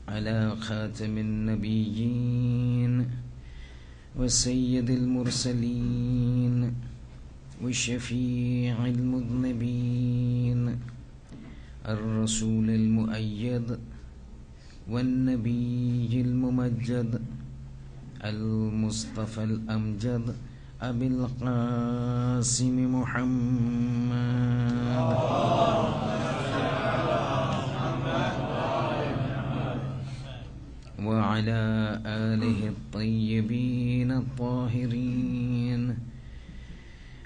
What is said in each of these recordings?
على خاتم النبيين وسيد المرسلين وشفيع المذنبين الرسول المؤيد والنبي الممجد المصطفى الأمجد أبي القاسم محمد وعلى آله الطيبين الطاهرين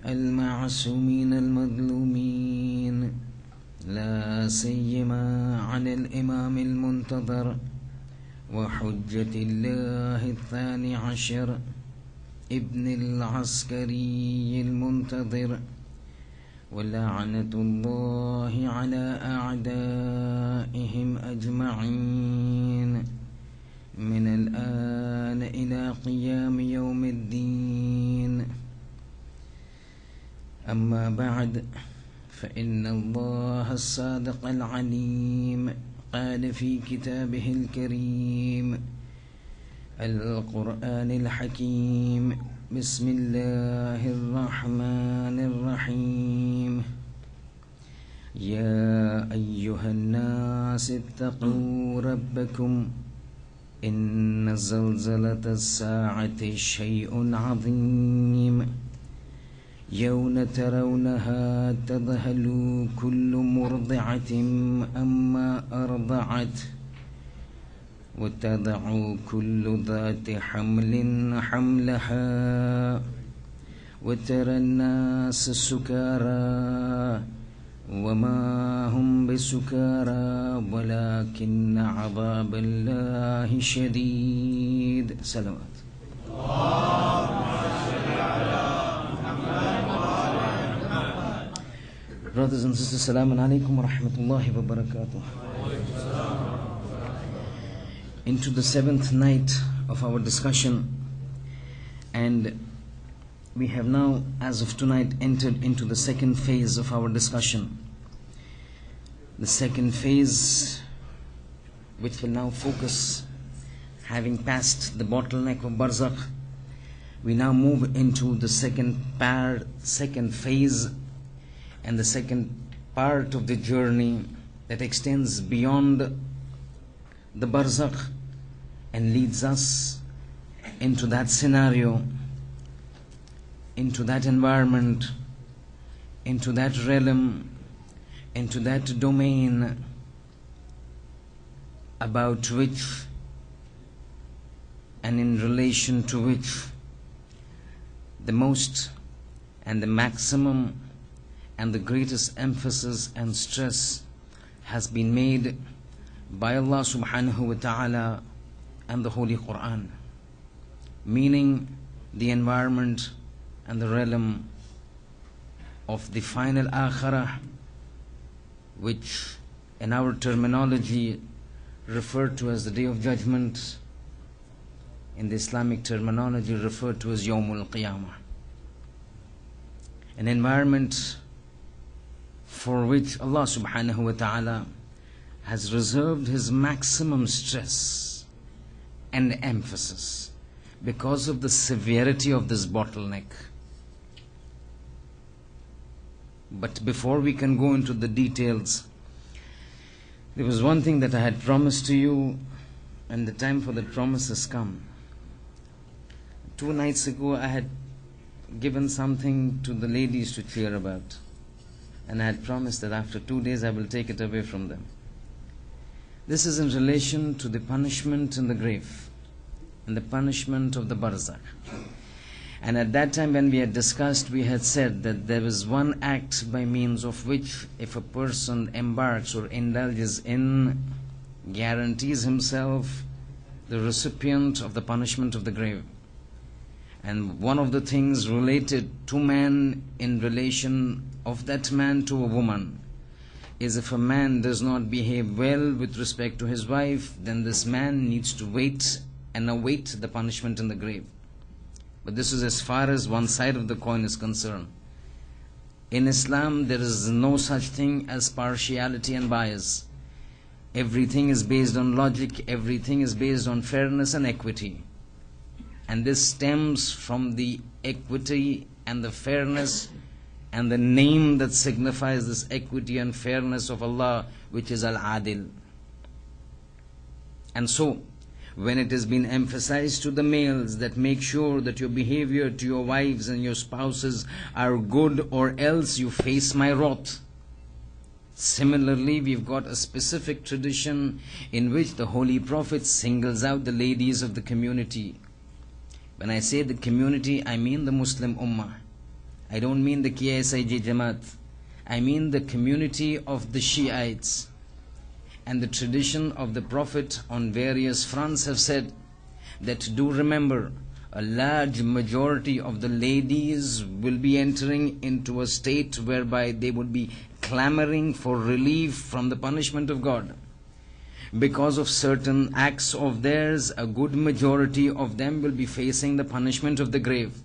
المعصومين المظلومين، لا سيما على الإمام المنتظر وحجة الله الثاني عشر ابن العسكري المنتظر، ولعنة الله على أعدائهم أجمعين من الآن إلى قيام يوم الدين. أما بعد، فإن الله الصادق العليم قال في كتابه الكريم القرآن الحكيم: بسم الله الرحمن الرحيم. يا أيها الناس اتقوا ربكم إن زلزلة الساعة شيء عظيم، يوم ترونها تذهل كل مرضعة أما أرضعت وتضع كل ذات حمل حملها وترى الناس سكارى وما هم بسكارى ولكن عذاب الله شديد. صلوات. Brothers and sisters, Assalamu alaikum wa rahmatullahi wa barakatuh. Into the 7th night of our discussion, and we have now, as of tonight, entered into the 2nd phase of our discussion. The 2nd phase, which will now focus, having passed the bottleneck of Barzakh, we now move into the second phase, and the second part of the journey that extends beyond the Barzakh and leads us into that scenario, into that environment, into that realm, into that domain about which and in relation to which the most and the maximum and the greatest emphasis and stress has been made by Allah subhanahu wa ta'ala and the Holy Quran, meaning the environment and the realm of the final akhirah, which in our terminology referred to as the Day of Judgment, in the Islamic terminology referred to as Yawmul Qiyamah, an environment for which Allah subhanahu wa ta'ala has reserved His maximum stress and emphasis because of the severity of this bottleneck. But before we can go into the details, there was one thing that I had promised to you, and the time for that promise has come. 2 nights ago I had given something to the ladies to cheer about, and I had promised that after 2 days I will take it away from them. This is in relation to the punishment in the grave and the punishment of the Barzakh. And at that time when we had discussed, we had said that there is one act by means of which if a person embarks or indulges in, guarantees himself the recipient of the punishment of the grave. And one of the things related to man in relation of that man to a woman is if a man does not behave well with respect to his wife, then this man needs to wait and await the punishment in the grave. But this is as far as one side of the coin is concerned. In Islam, there is no such thing as partiality and bias. Everything is based on logic, everything is based on fairness and equity. And this stems from the equity and the fairness and the name that signifies this equity and fairness of Allah, which is Al-Adil. And so, when it has been emphasized to the males that make sure that your behavior to your wives and your spouses are good, or else you face my wrath. Similarly, we've got a specific tradition in which the Holy Prophet singles out the ladies of the community. When I say the community, I mean the Muslim Ummah. I don't mean the KSIJ Jamaat. I mean the community of the Shiites. And the tradition of the Prophet on various fronts have said that do remember, a large majority of the ladies will be entering into a state whereby they would be clamoring for relief from the punishment of God. Because of certain acts of theirs, a good majority of them will be facing the punishment of the grave.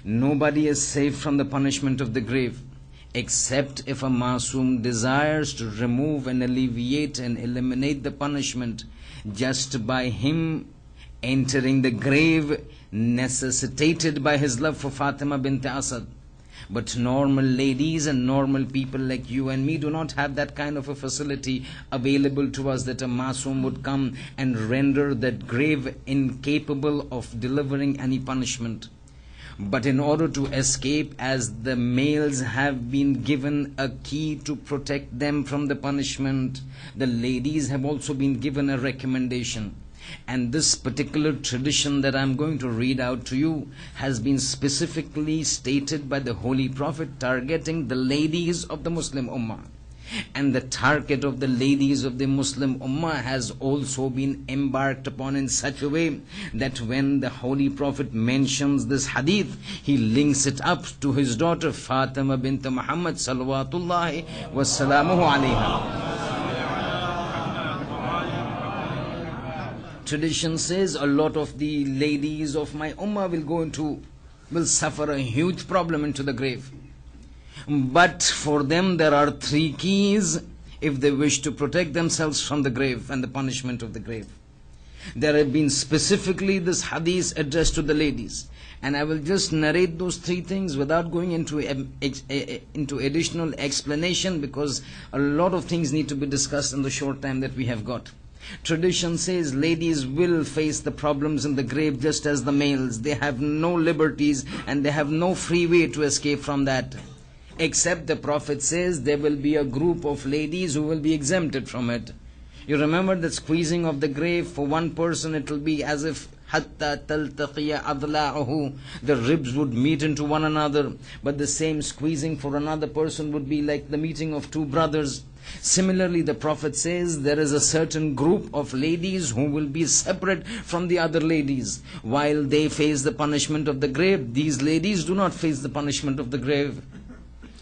Nobody is safe from the punishment of the grave, except if a Masoom desires to remove and alleviate and eliminate the punishment just by him entering the grave necessitated by his love for Fatima bint Asad. But normal ladies and normal people like you and me do not have that kind of a facility available to us, that a Masoom would come and render that grave incapable of delivering any punishment. But in order to escape, as the males have been given a key to protect them from the punishment, the ladies have also been given a recommendation. And this particular tradition that I'm going to read out to you has been specifically stated by the Holy Prophet, targeting the ladies of the Muslim Ummah. And the target of the ladies of the Muslim Ummah has also been embarked upon in such a way that when the Holy Prophet mentions this hadith, he links it up to his daughter Fatima bint Muhammad salawatullahi wassalamuhu alayha. Tradition says a lot of the ladies of my ummah will suffer a huge problem into the grave. But for them there are 3 keys if they wish to protect themselves from the grave and the punishment of the grave. There have been specifically this hadith addressed to the ladies, and I will just narrate those 3 things without going into additional explanation, because a lot of things need to be discussed in the short time that we have got. Tradition says ladies will face the problems in the grave just as the males. They have no liberties and they have no free way to escape from that. Except the Prophet says there will be a group of ladies who will be exempted from it. You remember that squeezing of the grave, for one person it will be as if hatta taltaqiya adla'uhu, the ribs would meet into one another. But the same squeezing for another person would be like the meeting of 2 brothers. Similarly, the Prophet says there is a certain group of ladies who will be separate from the other ladies. While they face the punishment of the grave, these ladies do not face the punishment of the grave.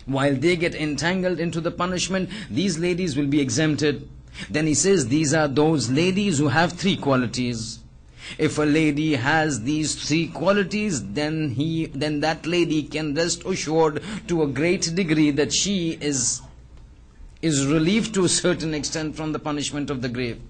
While they get entangled into the punishment, these ladies will be exempted. Then he says these are those ladies who have 3 qualities. If a lady has these 3 qualities, then that lady can rest assured to a great degree that she is relieved to a certain extent from the punishment of the grave.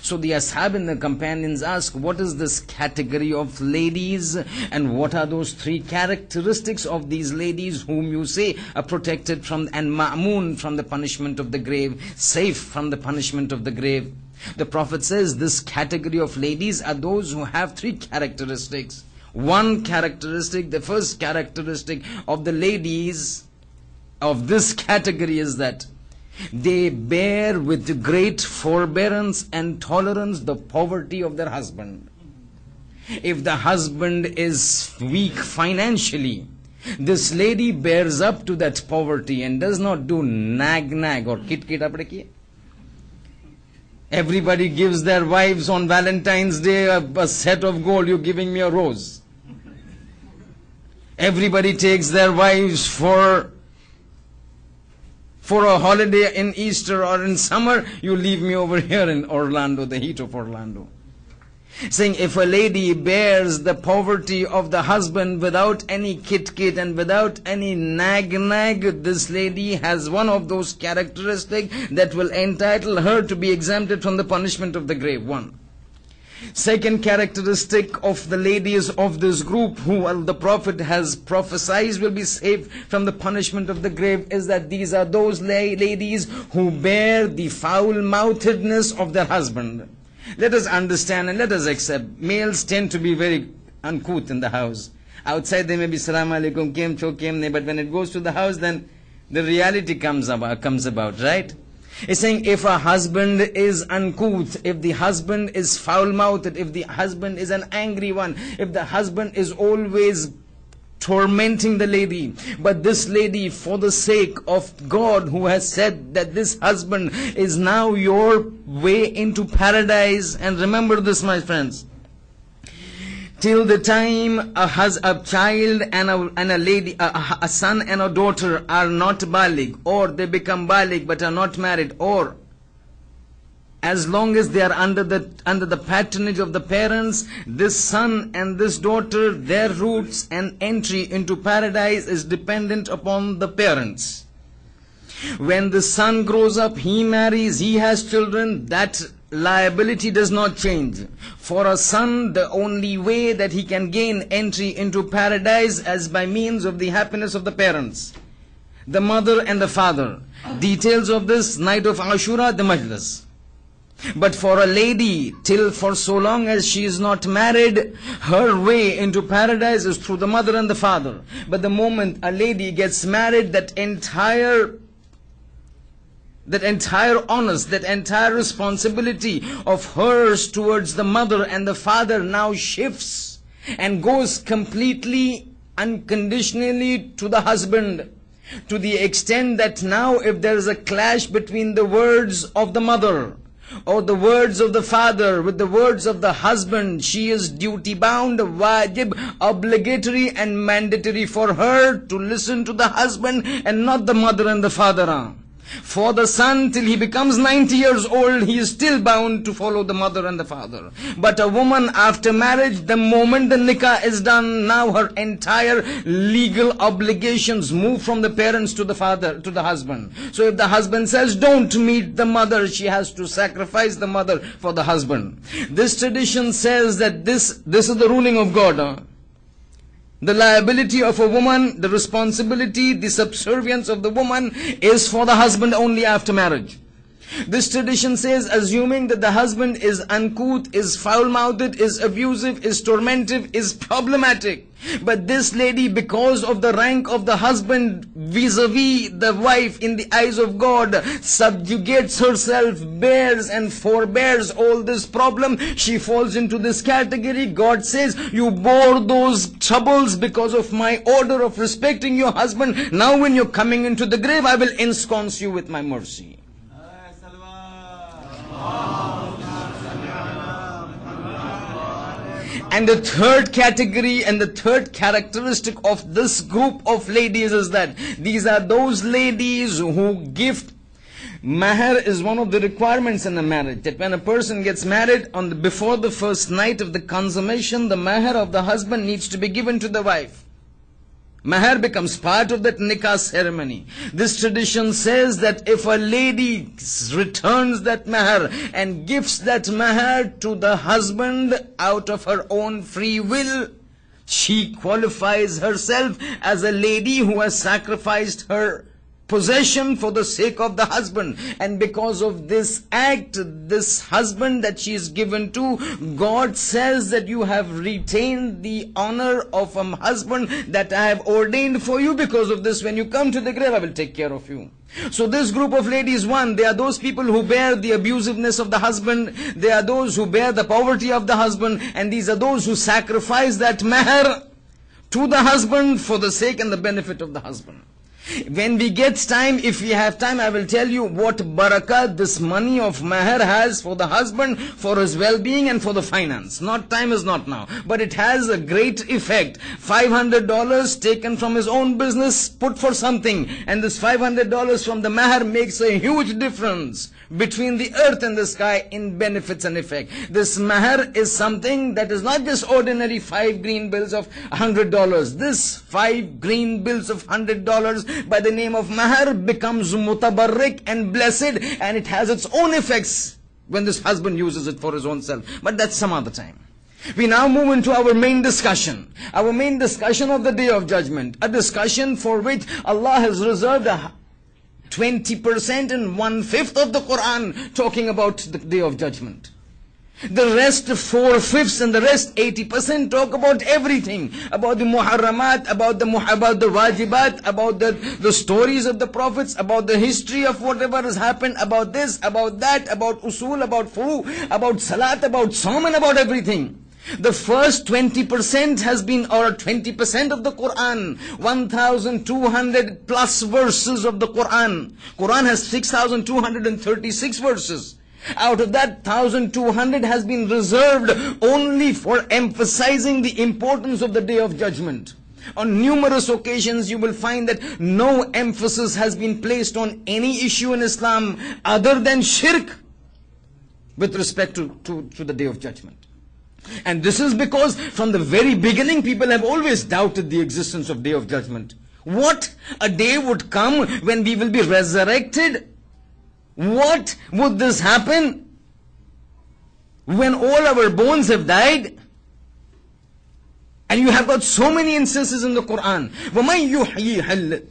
So the ashab and the companions ask, what is this category of ladies, and what are those 3 characteristics of these ladies whom you say are protected from and ma'moon from the punishment of the grave, safe from the punishment of the grave? The Prophet says this category of ladies are those who have 3 characteristics. One characteristic, the first characteristic of the ladies of this category is that they bear with great forbearance and tolerance the poverty of their husband. If the husband is weak financially, this lady bears up to that poverty and does not do nag or kit apne kiye. Everybody gives their wives on Valentine's Day a set of gold. You're giving me a rose. Everybody takes their wives for a holiday in Easter or in summer. You leave me over here in Orlando, the heat of Orlando. saying if a lady bears the poverty of the husband without any kit and without any nag, this lady has one of those characteristics that will entitle her to be exempted from the punishment of the grave. One. Second characteristic of the ladies of this group who the Prophet has prophesied will be saved from the punishment of the grave is that these are those ladies who bear the foul-mouthedness of their husband. Let us understand and let us accept, males tend to be very uncouth in the house. Outside they may be salam alaikum, kem cho, kem ne, but when it goes to the house, then the reality comes about, right? It's saying if a husband is uncouth, if the husband is foul-mouthed, if the husband is an angry one, if the husband is always tormenting the lady, but this lady, for the sake of God who has said that this husband is now your way into paradise, and remember this, my friends, till the time a child and a lady, a son and a daughter are not baligh, or they become baligh but are not married, or as long as they are under the patronage of the parents, this son and this daughter, their roots and entry into paradise is dependent upon the parents. When the son grows up, he marries, he has children, that liability does not change. For a son, the only way that he can gain entry into paradise is by means of the happiness of the parents, the mother and the father. Details of this, night of Ashura, the Majlis. But for a lady, for so long as she is not married, her way into paradise is through the mother and the father. But the moment a lady gets married, that entire honors, that entire responsibility of hers towards the mother and the father now shifts and goes completely, unconditionally to the husband. To the extent that now if there is a clash between the words of the mother or the words of the father with the words of the husband, she is duty bound, wajib, obligatory and mandatory for her to listen to the husband and not the mother and the father. For the son, till he becomes 90 years old, he is still bound to follow the mother and the father. But a woman after marriage, the moment the nikah is done, now her entire legal obligations move from the parents to the father, to the husband. So if the husband says, don't meet the mother, she has to sacrifice the mother for the husband. This tradition says that this is the ruling of God. The liability of a woman, the responsibility, the subservience of the woman is for the husband only after marriage. This tradition says, assuming that the husband is uncouth, is foul-mouthed, is abusive, is tormentive, is problematic. But this lady, because of the rank of the husband vis-a-vis the wife in the eyes of God, subjugates herself, bears and forbears all this problem. She falls into this category. God says, you bore those troubles because of my order of respecting your husband. Now when you're coming into the grave, I will ensconce you with my mercy. And the third category and the third characteristic of this group of ladies is that these are those ladies who gift. Mahar is one of the requirements in a marriage, that when a person gets married, before the first night of the consummation, the mahar of the husband needs to be given to the wife. Mahar becomes part of that nikah ceremony. This tradition says that if a lady returns that mahar and gives that mahar to the husband out of her own free will, she qualifies herself as a lady who has sacrificed her possession for the sake of the husband. And because of this act, this husband that she is given to, God says that you have retained the honor of a husband that I have ordained for you. Because of this, when you come to the grave, I will take care of you. So this group of ladies, one, they are those people who bear the abusiveness of the husband, they are those who bear the poverty of the husband, and these are those who sacrifice that mahar to the husband for the sake and the benefit of the husband. When we get time, if we have time, I will tell you what barakat this money of mahr has for the husband, for his well-being and for the finance. Not time is not now, but it has a great effect. $500 taken from his own business, put for something, and this $500 from the mahr makes a huge difference between the earth and the sky in benefits and effect. This mahr is something that is not just ordinary 5 green bills of $100. This 5 green bills of $100 by the name of mahr becomes mutabarrik and blessed, and it has its own effects when this husband uses it for his own self. But that's some other time. We now move into our main discussion. Our main discussion of the Day of Judgment. A discussion for which Allah has reserved 20% and 1/5 of the Quran talking about the Day of Judgment. The rest 4/5 and the rest 80% talk about everything. About the Muharramat, about the Wajibat, about the stories of the Prophets, about the history of whatever has happened, about this, about that, about Usul, about Furu, about Salat, about Saum, and about everything. The first 20% has been, or 20% of the Quran, 1,200 plus verses of the Quran. Quran has 6,236 verses. Out of that, 1,200 has been reserved only for emphasizing the importance of the Day of Judgment. On numerous occasions you will find that no emphasis has been placed on any issue in Islam other than shirk with respect to the Day of Judgment. And this is because from the very beginning people have always doubted the existence of Day of Judgment. What? A day would come when we will be resurrected? What would this happen? When all our bones have died? And you have got so many instances in the Quran. وَمَنْ يُحْيِيهَا,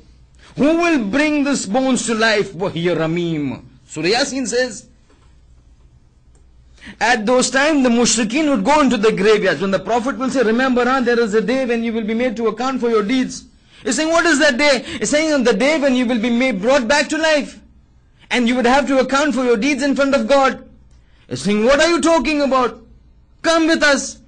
who will bring these bones to life? وَهِيَ رَمِيمٌ. Surah Yasin says, at those times the mushrikeen would go into the graveyards. When the Prophet will say, remember, there is a day when you will be made to account for your deeds. He's saying, what is that day? He's saying, on the day when you will be brought back to life. And you would have to account for your deeds in front of God. He's saying, what are you talking about? Come with us.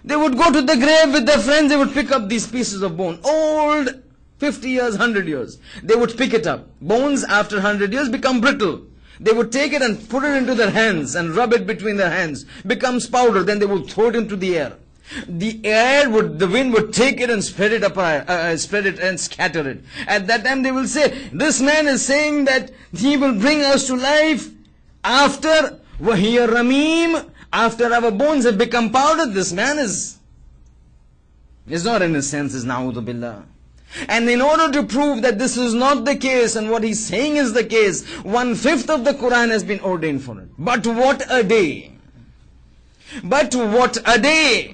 They would go to the grave with their friends. They would pick up these pieces of bone. Old, 50 years, 100 years. They would pick it up. Bones after 100 years become brittle. They would take it and put it into their hands and rub it between their hands. Becomes powder. Then they would throw it into the air. The wind would take it and spread it and scatter it. At that time they will say, this man is saying that he will bring us to life after وَهِيَ رَمِيمٌ, after our bones have become powdered. This man is not in his senses, na'udhu billah. And in order to prove that this is not the case and what he's saying is the case, 1/5 of the Quran has been ordained for it. But what a day! But what a day!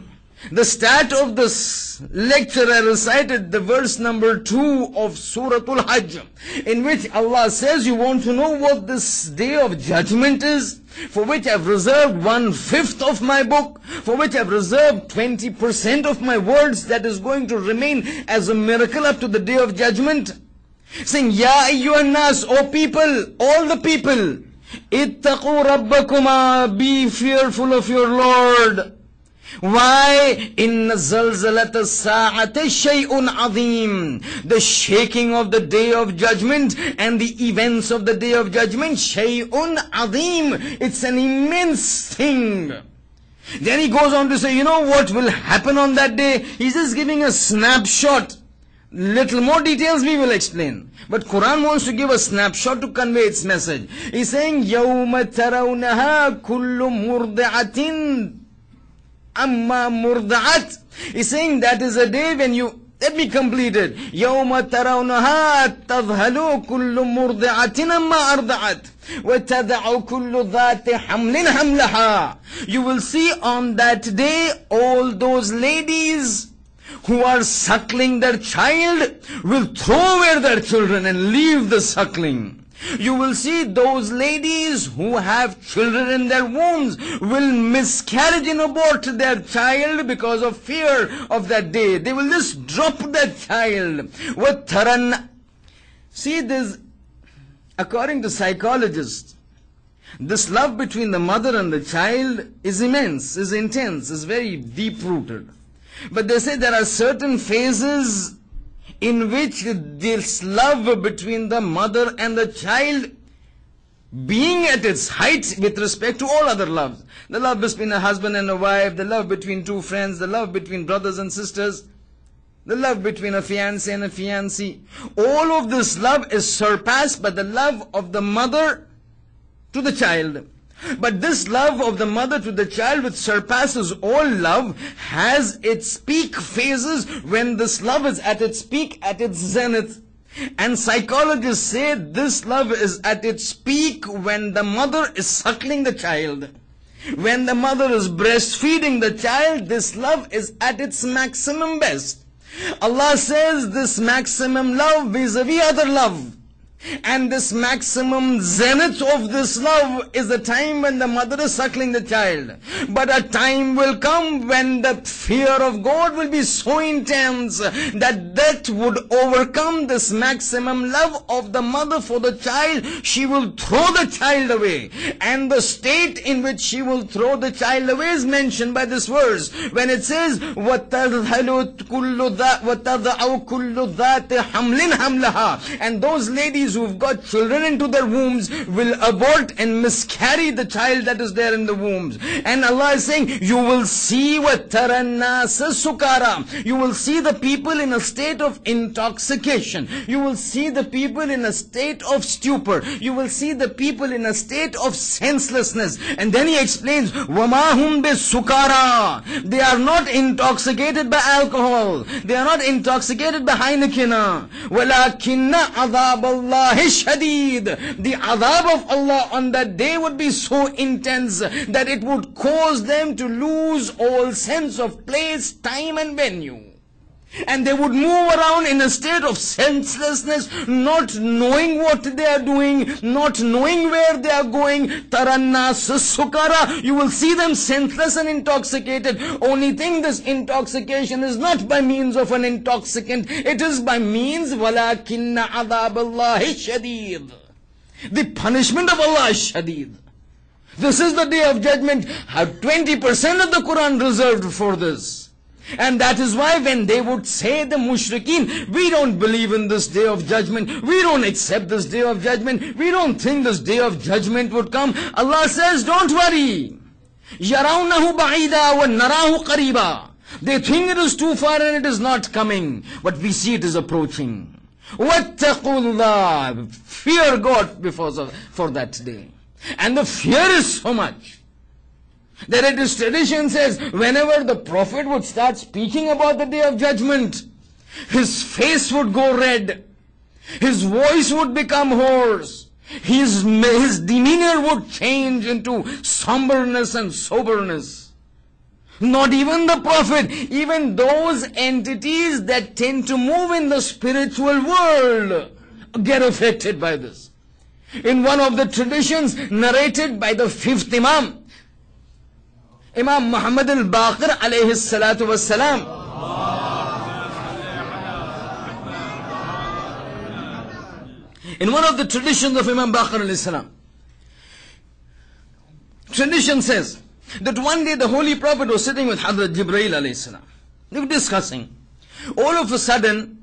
The start of this lecture I recited the verse number 2 of Surah Al-Hajj, in which Allah says, you want to know what this Day of Judgment is, for which I've reserved 1/5 of my book, for which I've reserved 20% of my words that is going to remain as a miracle up to the Day of Judgment. Saying, Ya ayyuhan nas, O people, all the people, ittaqu rabbakuma, be fearful of your Lord. Why? Inna zalzalata sa'ata shay'un azim. The shaking of the Day of Judgment and the events of the Day of Judgment, shay'un azim. It's an immense thing. Then he goes on to say, you know what will happen on that day? He's just giving a snapshot. Little more details we will explain. But Quran wants to give a snapshot to convey its message. He's saying, يَوْمَ تَرَوْنَهَا كُلُّ مُرْضِعَةٍ Amma murda'at. He's saying that is a day when you, let me complete it. يَوْمَ تَرَوْنَهَا تَذْهَلُوا كُلُّ مُرْضِعَةٍ أَمَّا أَرْضَعَتْ وَتَدَعُ كُلُّ ذَاتِ حَمْلٍ حَمْلَهَا. You will see on that day all those ladies who are suckling their child will throw away their children and leave the suckling. You will see those ladies who have children in their wombs will miscarriage and abort their child because of fear of that day. They will just drop that child. See this, according to psychologists, this love between the mother and the child is immense, is intense, is very deep-rooted. But they say there are certain phases in which this love between the mother and the child being at its height with respect to all other loves. The love between a husband and a wife, the love between two friends, the love between brothers and sisters, the love between a fiancé and a fiancée. All of this love is surpassed by the love of the mother to the child. But this love of the mother to the child, which surpasses all love, has its peak phases when this love is at its peak, at its zenith. And psychologists say this love is at its peak when the mother is suckling the child. When the mother is breastfeeding the child, this love is at its maximum best. Allah says this maximum love vis-a-vis other love. And this maximum zenith of this love is the time when the mother is suckling the child. But a time will come when the fear of God will be so intense that would overcome this maximum love of the mother for the child. She will throw the child away. And the state in which she will throw the child away is mentioned by this verse. When it says, وَتَذْهَلُ كُلُّ ذَاتِ حَمْلٍ حَمْلَهَا. And those ladies who've got children into their wombs will abort and miscarry the child that is there in the wombs. And Allah is saying, you will see وَتَرَى النَّاسَ سُكَارَى. You will see the people in a state of intoxication. You will see the people in a state of stupor. You will see the people in a state of senselessness. And then he explains, وَمَا هُمْ بِسُكَارَى. They are not intoxicated by alcohol. They are not intoxicated by Heineken. وَلَكِنَّ عَذَابَ اللَّهِ shadid. The adhab of Allah on that day would be so intense that it would cause them to lose all sense of place, time and venue. And they would move around in a state of senselessness, not knowing what they are doing, not knowing where they are going. Tarannas sukara. You will see them senseless and intoxicated. Only thing, this intoxication is not by means of an intoxicant. It is by means walakinna adhab Allahi shadid. The punishment of Allah is shadid. This is the day of judgment. Have 20% of the Quran reserved for this. And that is why when they would say, the mushrikeen, we don't believe in this day of judgment, we don't accept this day of judgment, we don't think this day of judgment would come, Allah says, don't worry. يَرَوْنَهُ بَعِيدًا وَنَرَاهُ قَرِيبًا. They think it is too far and it is not coming, but we see it is approaching. وَاتَّقُوا اللَّهَ. Fear God for that day. And the fear is so much that it is tradition says, whenever the Prophet would start speaking about the day of judgment, his face would go red, his voice would become hoarse, his demeanor would change into somberness and soberness. Not even the Prophet, even those entities that tend to move in the spiritual world get affected by this. In one of the traditions narrated by the fifth Imam, Imam Muhammad al-Baqir alayhi salatu wassalam, in one of the traditions of Imam Baqir alayhi salam, tradition says that one day the Holy Prophet was sitting with Hazrat Jibreel alayhi salam. They were discussing. All of a sudden,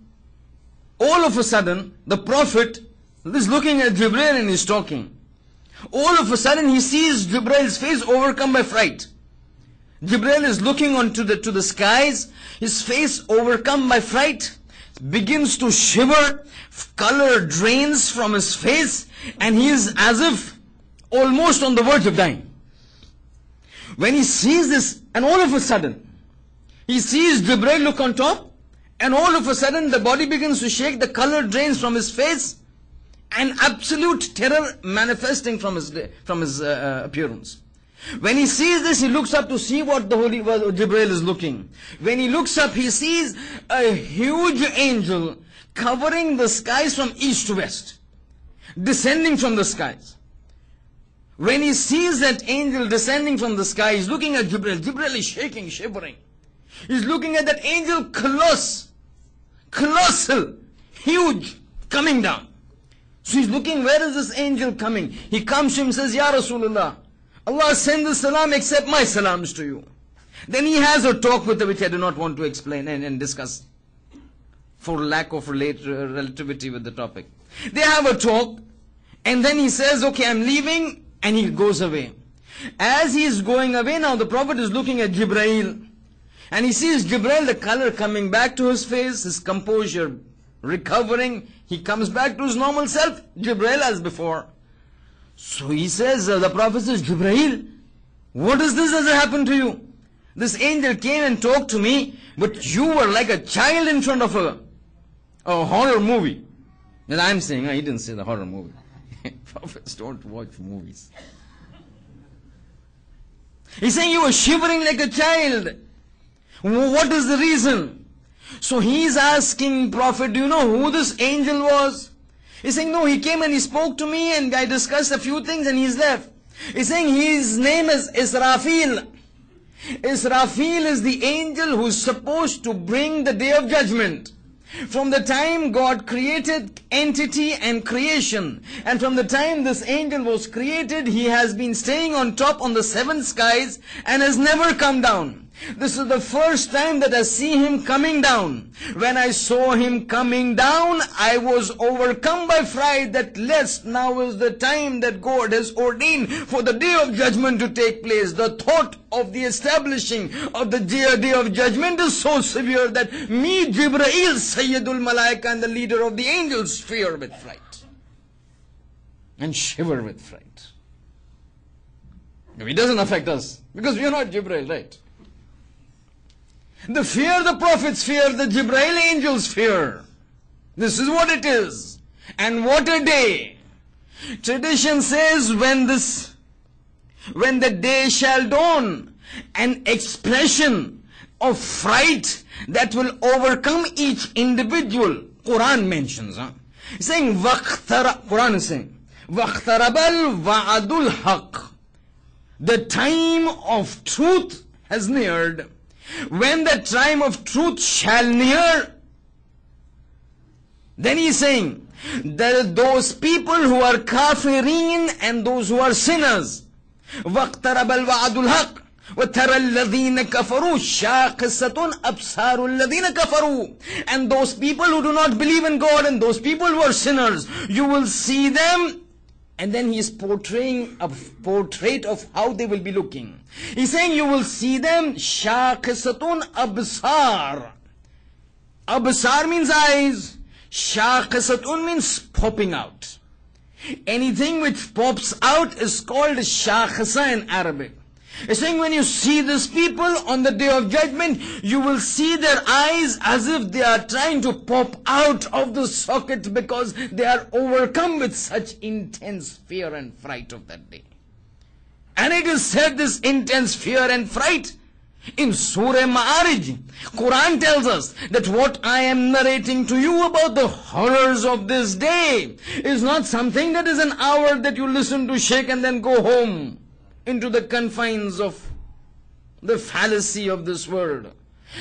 the Prophet is looking at Jibreel and he's talking. All of a sudden he sees Jibreel's face overcome by fright. Jibreel is looking onto the skies, his face overcome by fright, begins to shiver, color drains from his face, and he is as if almost on the verge of dying. When he sees this, and all of a sudden, he sees Jibreel look on top, and all of a sudden the body begins to shake, the color drains from his face, and absolute terror manifesting from his appearance. When he sees this, he looks up to see what the Holy Jibreel is looking. When he looks up, he sees a huge angel covering the skies from east to west, descending from the skies. When he sees that angel descending from the sky, he's looking at Jibreel. Jibreel is shaking, shivering. He's looking at that angel, colossal, huge, coming down. So he's looking, where is this angel coming? He comes to him and says, Ya Rasulullah, Allah send the salam, accept my salams to you. Then he has a talk with her, which I do not want to explain and discuss. for lack of relativity with the topic. They have a talk, and then he says, okay, I'm leaving, and he goes away. As he is going away now, the Prophet is looking at Jibreel, and he sees Jibreel, the color coming back to his face, his composure recovering. He comes back to his normal self, Jibreel as before. So he says, the Prophet says, Jibreel, what is this that has happened to you? This angel came and talked to me, but you were like a child in front of a horror movie. That I'm saying, he didn't say the horror movie. Prophets don't watch movies. He's saying you were shivering like a child. What is the reason? So he's asking Prophet, do you know who this angel was? He's saying, no, he came and he spoke to me and I discussed a few things and he's left. He's saying his name is Israfil. Israfil is the angel who's supposed to bring the day of judgment. From the time God created entity and creation, and from the time this angel was created, he has been staying on top on the seven skies and has never come down. This is the first time that I see him coming down. When I saw him coming down, I was overcome by fright that lest now is the time that God has ordained for the day of judgment to take place. The thought of the establishing of the day of judgment is so severe that me, Jibreel, Sayyidul Malaika, and the leader of the angels fear with fright and shiver with fright. It doesn't affect us because we are not Jibreel, right? The fear the prophets fear, the Jibreel angels fear. This is what it is. And what a day. Tradition says when the day shall dawn, an expression of fright that will overcome each individual. Quran mentions, saying, Quran is saying, وَاقْتَرَبَ الْوَعْدُ الْحَقِّ. The time of truth has neared. When the time of truth shall near, then he is saying, there are those people who are kafirin and those who are sinners. وَاقْتَرَبَ الْوَعْدُ الْحَقِّ وَتَرَى الَّذِينَ كَفَرُوا شَاخِصَةٌ أَبْصَارُ الَّذِينَ كَفَرُوا. And those people who do not believe in God and those people who are sinners, you will see them. And then he is portraying a portrait of how they will be looking. He's saying you will see them shaqisatun absar. Absar means eyes. Shaqisatun means popping out. Anything which pops out is called shaqisa in Arabic. He's saying when you see these people on the day of judgment, you will see their eyes as if they are trying to pop out of the socket because they are overcome with such intense fear and fright of that day. And it is said this intense fear and fright in Surah Ma'arij. Quran tells us that what I am narrating to you about the horrors of this day is not something that is an hour that you listen to shake and then go home into the confines of the fallacy of this world.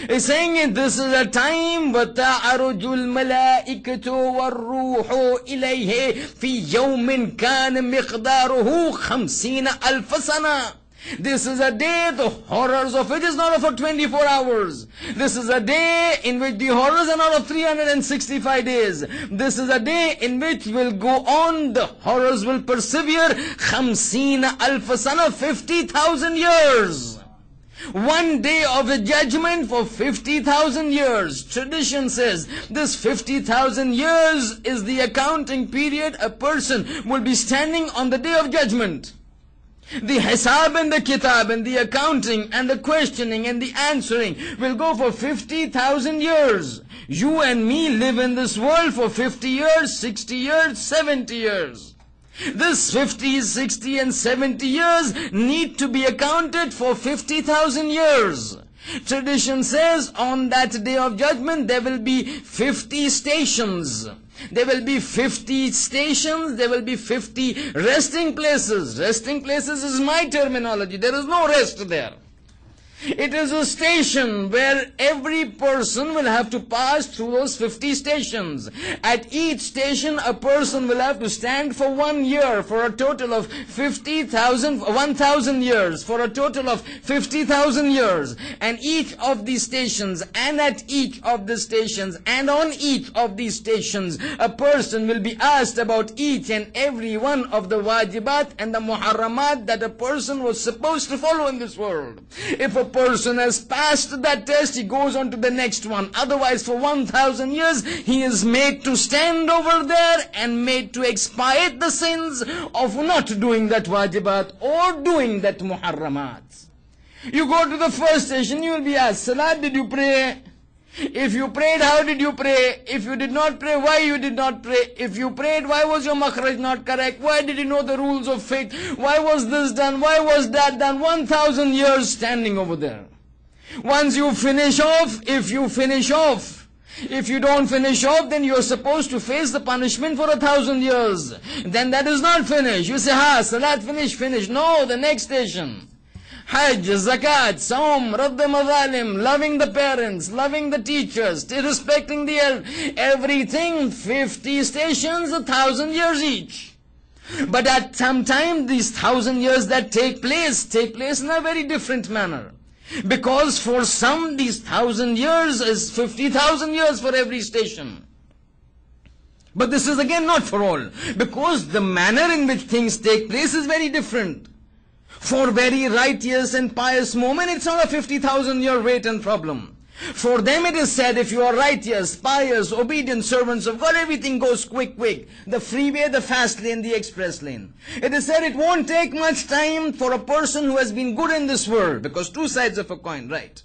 He's saying this is a time وَتَعْرُجُ الْمَلَائِكَةُ وَالرُّوحُ إِلَيْهِ فِي يَوْمٍ كَانَ مِقْدَارُهُ 50,000 سَنَةً. This is a day, the horrors of which is not for 24 hours. This is a day in which the horrors are not of 365 days. This is a day in which will go on, the horrors will persevere 50,000 سَنَةً, 50,000 years. One day of the judgment for 50,000 years. Tradition says this 50,000 years is the accounting period a person will be standing on the day of judgment. The hisab and the kitab and the accounting and the questioning and the answering will go for 50,000 years. You and me live in this world for 50 years, 60 years, 70 years. This 50, 60 and 70 years need to be accounted for 50,000 years. Tradition says on that day of judgment there will be 50 stations. There will be 50 stations, there will be 50 resting places. Resting places is my terminology. There is no rest there. It is a station where every person will have to pass through those 50 stations. At each station, a person will have to stand for 1 year, for a total of 1,000 years, for a total of 50,000 years. And each of these stations, and at each of the stations, and on each of these stations, a person will be asked about each and every one of the wajibat and the muharramat that a person was supposed to follow in this world. If a person has passed that test, he goes on to the next one. Otherwise, for 1,000 years, he is made to stand over there and made to expiate the sins of not doing that wajibat or doing that muharramat. You go to the first station, you will be asked, Salat, did you pray? If you prayed, how did you pray? If you did not pray, why you did not pray? If you prayed, why was your makhraj not correct? Why did you know the rules of fiqh? Why was this done? Why was that done? 1,000 years standing over there. Once you finish off, if you finish off, if you don't finish off, then you're supposed to face the punishment for 1,000 years. Then that is not finished. You say, salat finish. No, the next station. Hajj, zakat, saum, radd mazalim, loving the parents, loving the teachers, respecting the elder, everything, 50 stations, 1,000 years each. But at some time, these 1,000 years that take place in a very different manner. Because for some, these 1,000 years is 50,000 years for every station. But this is again not for all. Because the manner in which things take place is very different. For very righteous and pious moment, it's not a 50,000 year wait and problem. For them it is said, if you are righteous, pious, obedient servants of God, everything goes quick. The freeway, the fast lane, the express lane. It is said it won't take much time for a person who has been good in this world. Because two sides of a coin, right?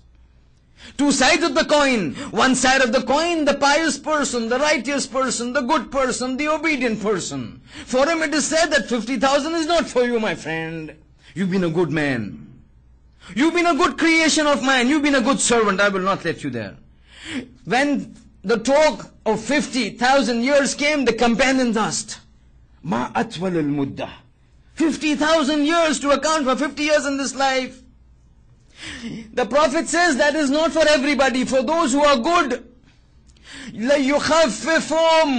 Two sides of the coin. One side of the coin, the pious person, the righteous person, the good person, the obedient person. For him it is said that 50,000 is not for you, my friend. You've been a good man. You've been a good creation of mine. You've been a good servant. I will not let you there. When the talk of 50,000 years came, the companions asked, Ma atwal al-muddah. 50,000 years to account for 50 years in this life. The Prophet says that is not for everybody. For those who are good, لَيُخَفِّفُ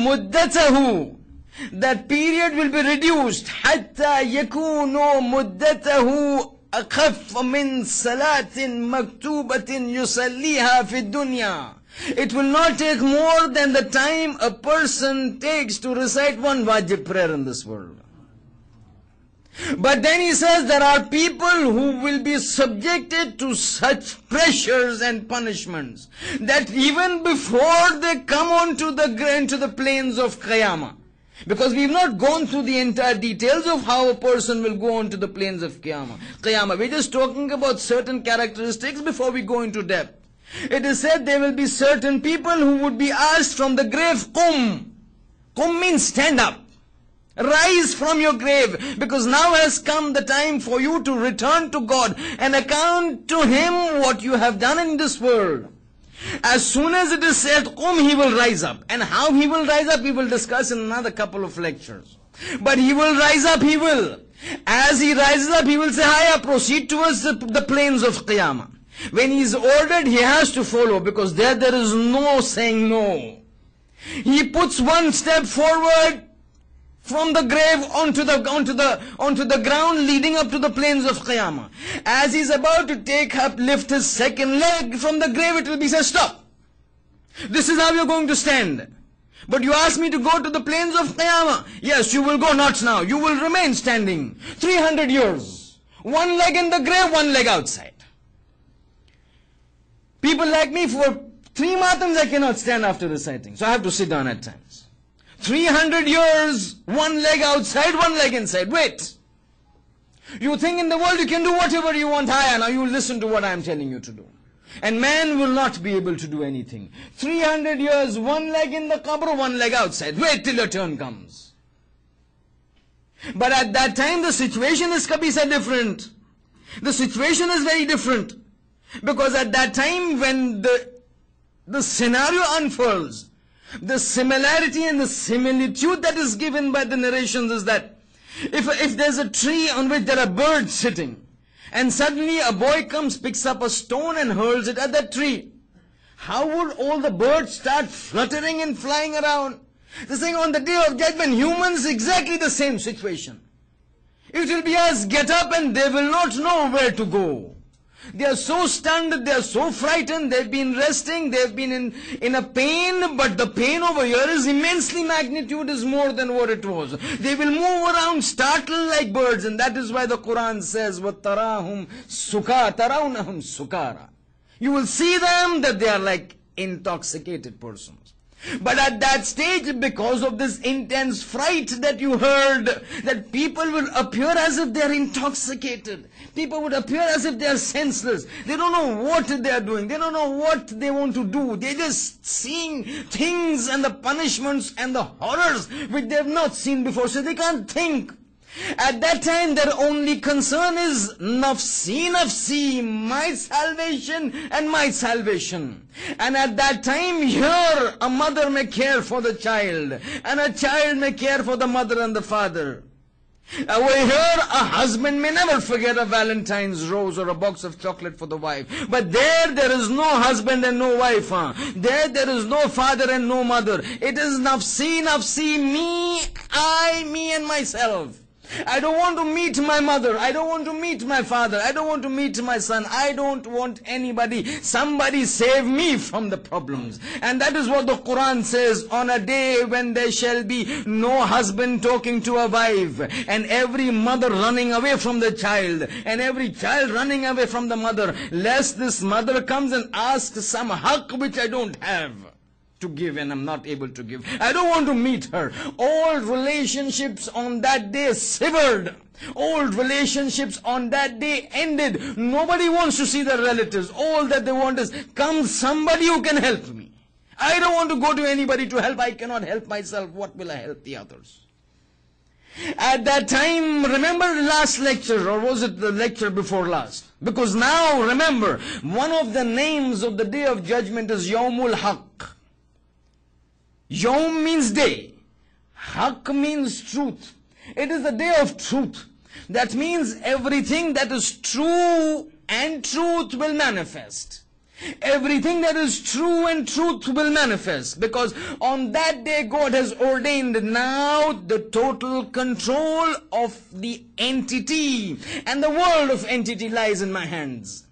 مُدَّتَهُ. That period will be reduced حتى يكون مدته أخف من صلاة مكتوبة يصليها في الدنيا. It will not take more than the time a person takes to recite one wajib prayer in this world. But then he says there are people who will be subjected to such pressures and punishments that even before they come onto the plains of Qiyamah, because we've not gone through the entire details of how a person will go on to the plains of Qiyamah. We're just talking about certain characteristics before we go into depth. It is said there will be certain people who would be asked from the grave, Qum. Qum means stand up. Rise from your grave, because now has come the time for you to return to God and account to Him what you have done in this world. As soon as it is said, Qum, he will rise up. And how he will rise up, we will discuss in another couple of lectures. But he will rise up, he will. As he rises up, he will say, Haya, proceed towards the plains of Qiyamah. When he is ordered, he has to follow, because there is no saying no. He puts one step forward from the grave onto the ground leading up to the plains of Qiyamah. As he's about to lift his second leg from the grave, it will be said, stop. This is how you're going to stand. But you asked me to go to the plains of Qiyamah. Yes, you will go, not now. You will remain standing 300 years. One leg in the grave, one leg outside. People like me, for 3 matams I cannot stand after reciting. So I have to sit down at times. 300 years, one leg outside, one leg inside. Wait. You think in the world you can do whatever you want. Now you listen to what I am telling you to do. And man will not be able to do anything. 300 years, one leg in the qabr, one leg outside. Wait till your turn comes. But at that time the situation is kabisa different. The situation is very different. Because at that time when the scenario unfurls, the similarity and the similitude that is given by the narrations is that if there's a tree on which there are birds sitting, and suddenly a boy comes, picks up a stone and hurls it at that tree. How would all the birds start fluttering and flying around? The thing on the Day of Judgment, humans exactly the same situation. It will be as get up and they will not know where to go. They are so stunned, they are so frightened, they've been resting, they've been in a pain, but the pain over here is immensely magnitude, is more than what it was. They will move around startled like birds, and that is why the Quran says, وَتَرَاهُمْ سُكَارَ تَرَوْنَهُمْ سُكَارَ. You will see them that they are like intoxicated persons. But at that stage, because of this intense fright that you heard, that people will appear as if they are intoxicated. People would appear as if they are senseless. They don't know what they are doing. They don't know what they want to do. They're just seeing things and the punishments and the horrors which they have not seen before. So they can't think. At that time, their only concern is nafsi, nafsi, my salvation and my salvation. And at that time, here a mother may care for the child, and a child may care for the mother and the father. Over here, a husband may never forget a Valentine's rose or a box of chocolate for the wife. But there is no husband and no wife. There is no father and no mother. It is nafsi, nafsi, me and myself. I don't want to meet my mother. I don't want to meet my father. I don't want to meet my son. I don't want anybody. Somebody save me from the problems. And that is what the Quran says, on a day when there shall be no husband talking to a wife, and every mother running away from the child, and every child running away from the mother, lest this mother comes and asks some haqq which I don't have to give and I'm not able to give. I don't want to meet her. All relationships on that day severed. Old relationships on that day ended. Nobody wants to see their relatives. All that they want is, come somebody who can help me. I don't want to go to anybody to help. I cannot help myself. What will I help the others? At that time, remember the last lecture, or was it the lecture before last? Because now, remember, one of the names of the Day of Judgment is Yawmul Haqq. Yawm means day. Haqq means truth. It is the day of truth. That means everything that is true and truth will manifest. Everything that is true and truth will manifest. Because on that day God has ordained now the total control of the entity. And the world of entity lies in my hands.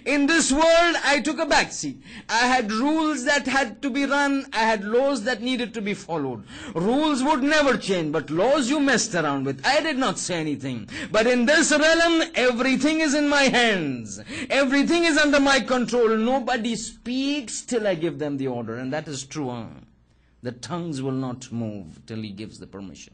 In this world, I took a backseat. I had rules that had to be run. I had laws that needed to be followed. Rules would never change, but laws you messed around with. I did not say anything. But in this realm, everything is in my hands. Everything is under my control. Nobody speaks till I give them the order. And that is true. The tongues will not move till he gives the permission.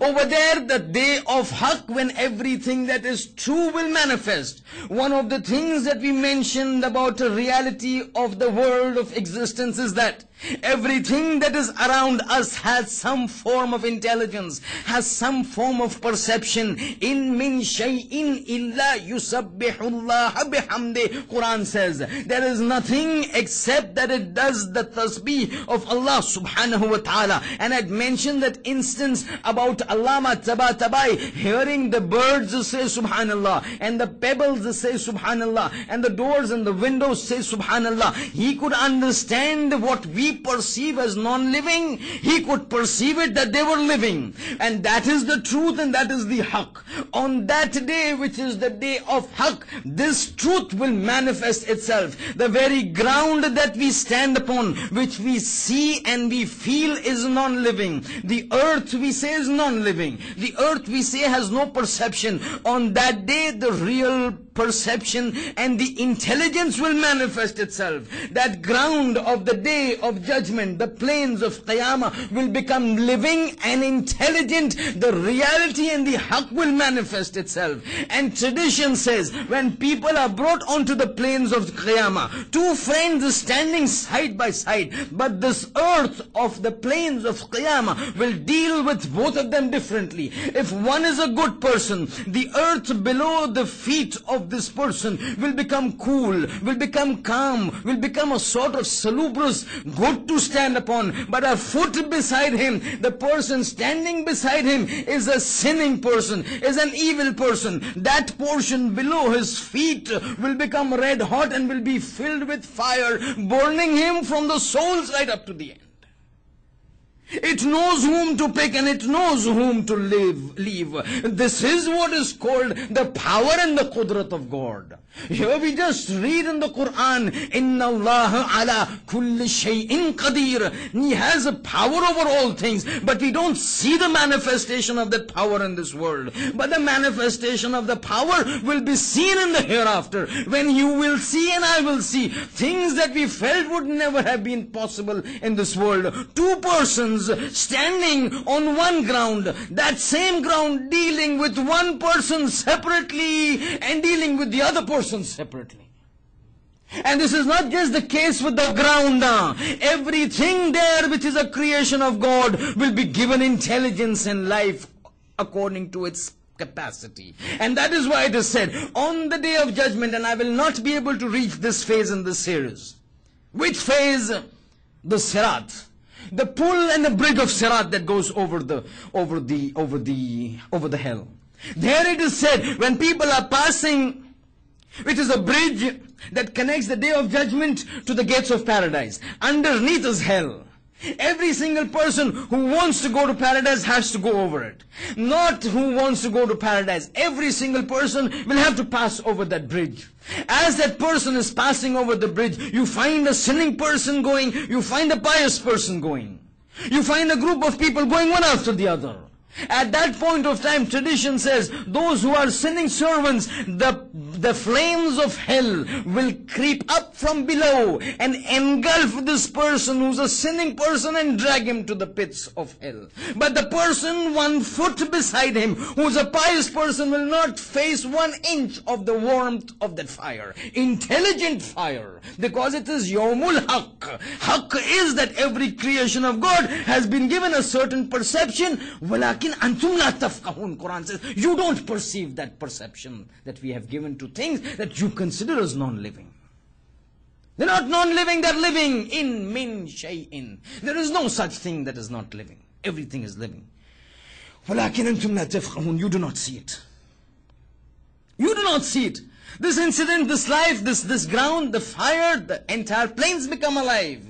Over there, the day of Haqq, when everything that is true will manifest. One of the things that we mentioned about the reality of the world of existence is that everything that is around us has some form of intelligence, has some form of perception. In min shay'in illa yusabbihullaha bihamdi. Quran says, there is nothing except that it does the tasbih of Allah subhanahu wa ta'ala. And I'd mentioned that instance about Allama Tabatabai hearing the birds say subhanallah, and the pebbles say subhanallah, and the doors and the windows say subhanallah. He could understand what we perceive as non-living. He could perceive it that they were living. And that is the truth, and that is the haqq. On that day, which is the day of haqq, this truth will manifest itself. The very ground that we stand upon, which we see and we feel, is non-living. The earth, we say, is non-living. The earth, we say, has no perception. On that day, the real perception and the intelligence will manifest itself. That ground of the day of judgment, the plains of Qiyamah, will become living and intelligent. The reality and the haqq will manifest itself. And tradition says, when people are brought onto the plains of Qiyamah, two friends standing side by side, but this earth of the plains of Qiyamah will deal with both of them differently. If one is a good person, the earth below the feet of of this person will become cool, will become calm, will become a sort of salubrious, good to stand upon. But a foot beside him, the person standing beside him is a sinning person, is an evil person. That portion below his feet will become red hot and will be filled with fire, burning him from the soles right up to the end. It knows whom to pick and it knows whom to leave. This is what is called the power and the qudrat of God. Here we just read in the Quran, Inna Allah ala kulli shay'in qadir. He has a power over all things, but we don't see the manifestation of that power in this world. But the manifestation of the power will be seen in the hereafter, when you will see and I will see things that we felt would never have been possible in this world. Two persons standing on one ground, that same ground dealing with one person separately and dealing with the other person separately. And this is not just the case with the ground. Everything there which is a creation of God will be given intelligence and life according to its capacity. And that is why it is said, on the day of judgment, and I will not be able to reach this phase in this series. Which phase? The Sirat. The pull and the bridge of Sirat that goes over the hell. There it is said, when people are passing, which is a bridge that connects the day of judgment to the gates of paradise. Underneath is hell. Every single person who wants to go to paradise has to go over it. Not who wants to go to paradise. Every single person will have to pass over that bridge. As that person is passing over the bridge, you find a sinning person going, you find a pious person going. You find a group of people going one after the other. At that point of time, tradition says, those who are sinning servants, the flames of hell will creep up from below and engulf this person who's a sinning person and drag him to the pits of hell. But the person 1 foot beside him, who's a pious person, will not face 1 inch of the warmth of that fire. Intelligent fire, because it is Yawmul Haqq. Haqq is that every creation of God has been given a certain perception. Walakin antum la tafqahun. Quran says, you don't perceive that perception that we have given to things that you consider as non-living. They're not non-living, they're living. In min shay'in. There is no such thing that is not living. Everything is living. Walakin antum la tafqahun. You do not see it. You do not see it. This incident, this life, this ground, the fire, the entire plains become alive.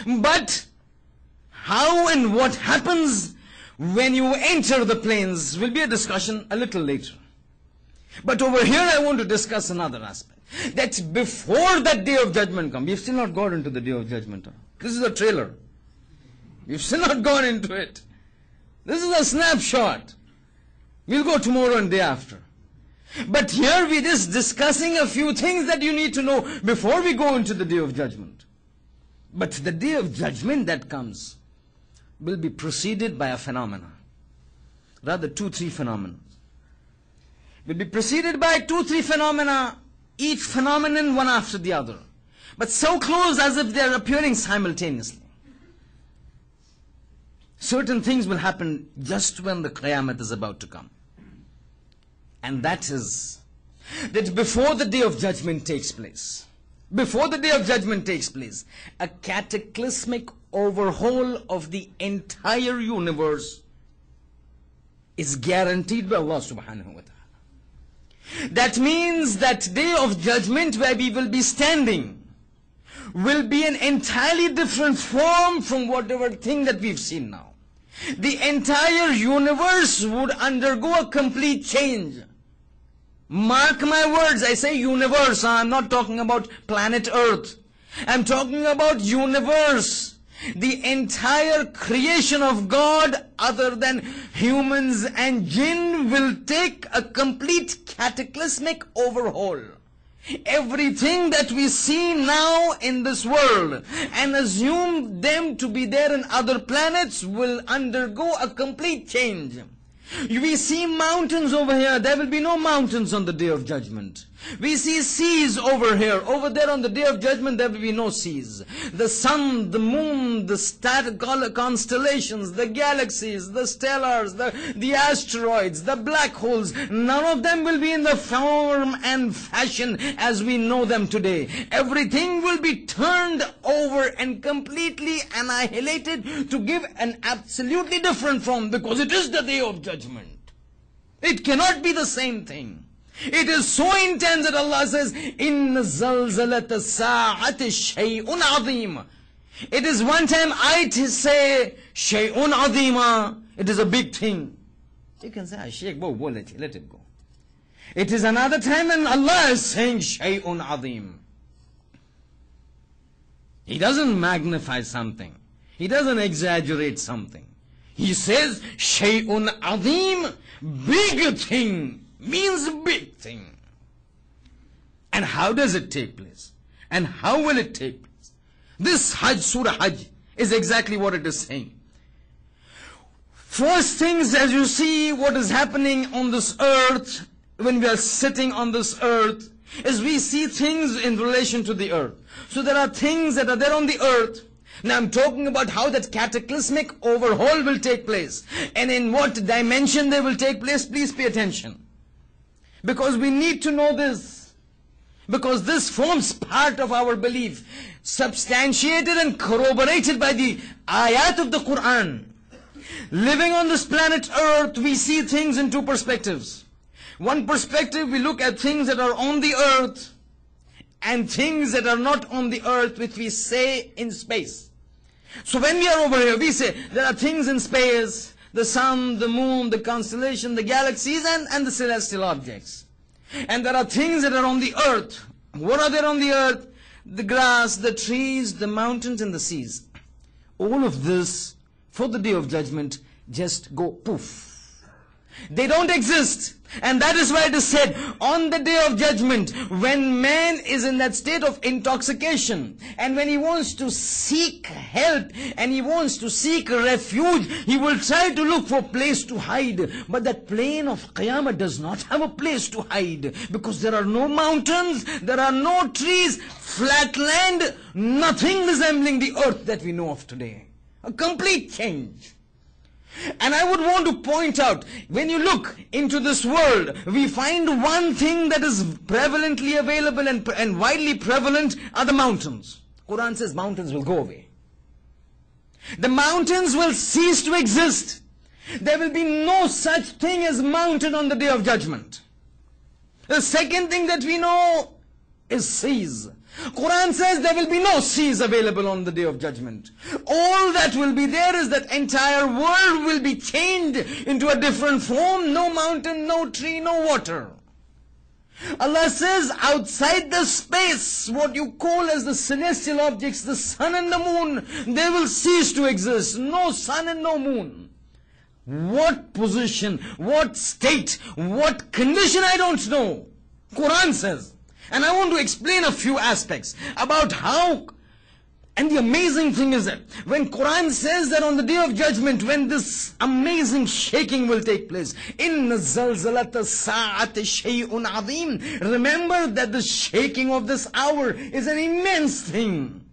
But how and what happens when you enter the plains will be a discussion a little later. But over here I want to discuss another aspect. That before that day of judgment comes, we've still not got into the day of judgment. This is a trailer. We've still not gone into it. This is a snapshot. We'll go tomorrow and day after. But here we're just discussing a few things that you need to know before we go into the day of judgment. But the day of judgment that comes will be preceded by a phenomena. Rather 2-3 phenomena. Will be preceded by 2-3 phenomena, each phenomenon one after the other. But so close as if they are appearing simultaneously. Certain things will happen just when the Qiyamah is about to come. And that is, that before the day of judgment takes place, a cataclysmic overhaul of the entire universe is guaranteed by Allah subhanahu wa ta'ala. That means that day of judgment where we will be standing will be an entirely different form from whatever thing that we've seen now. The entire universe would undergo a complete change. Mark my words, I say universe, I'm not talking about planet Earth. I'm talking about universe. The entire creation of God, other than humans and jinn, will take a complete cataclysmic overhaul. Everything that we see now in this world and assume them to be there in other planets will undergo a complete change. We see mountains over here. There will be no mountains on the day of judgment. We see seas over here. Over there on the Day of Judgment there will be no seas. The sun, the moon, the constellations, the galaxies, the stellars, the asteroids, the black holes, none of them will be in the form and fashion as we know them today. Everything will be turned over and completely annihilated to give an absolutely different form, because it is the Day of Judgment. It cannot be the same thing. It is so intense that Allah says, إِنَّ زَلْزَلَةَ السَّاعَةِ شَيْءٌ عَظِيمٌ. It is one time I say, شَيْءٌ عَظِيمًا. It is a big thing. You can say, Shaykh, let it go. It is another time and Allah is saying, شَيْءٌ عَظِيمٌ. He doesn't magnify something. He doesn't exaggerate something. He says, شَيْءٌ عَظِيمٌ. Big thing. Means big thing. And how does it take place? And how will it take place? This Hajj, Surah Hajj, is exactly what it is saying. First things, as you see what is happening on this earth, when we are sitting on this earth, is we see things in relation to the earth. So there are things that are there on the earth. Now I'm talking about how that cataclysmic overhaul will take place. And in what dimension they will take place, please pay attention. Because we need to know this. Because this forms part of our belief, substantiated and corroborated by the ayat of the Quran. Living on this planet Earth, we see things in two perspectives. One perspective, we look at things that are on the earth and things that are not on the earth, which we say in space. So when we are over here, we say there are things in space, the sun, the moon, the constellation, the galaxies, and the celestial objects. And there are things that are on the earth. What are there on the earth? The grass, the trees, the mountains, and the seas. All of this, for the Day of Judgment, just go poof. They don't exist. And that is why it is said, on the Day of Judgment, when man is in that state of intoxication, and when he wants to seek help, and he wants to seek refuge, he will try to look for a place to hide. But that plain of Qiyamah does not have a place to hide, because there are no mountains, there are no trees, flat land, nothing resembling the earth that we know of today. A complete change. And I would want to point out, when you look into this world, we find one thing that is prevalently available and widely prevalent are the mountains. Quran says mountains will go away. The mountains will cease to exist. There will be no such thing as mountain on the Day of Judgment. The second thing that we know is seas. Quran says there will be no seas available on the Day of Judgment. All that will be there is that entire world will be changed into a different form. No mountain, no tree, no water. Allah says outside the space, what you call as the celestial objects, the sun and the moon, they will cease to exist. No sun and no moon. What position, what state, what condition, I don't know. Quran says. And I want to explain a few aspects about how, and the amazing thing is that when Quran says that on the Day of Judgment, when this amazing shaking will take place, إِنَّ الزَّلْزَلَةَ السَّاعَةِ شَيْءٌ عَظِيمٌ. Remember that the shaking of this hour is an immense thing.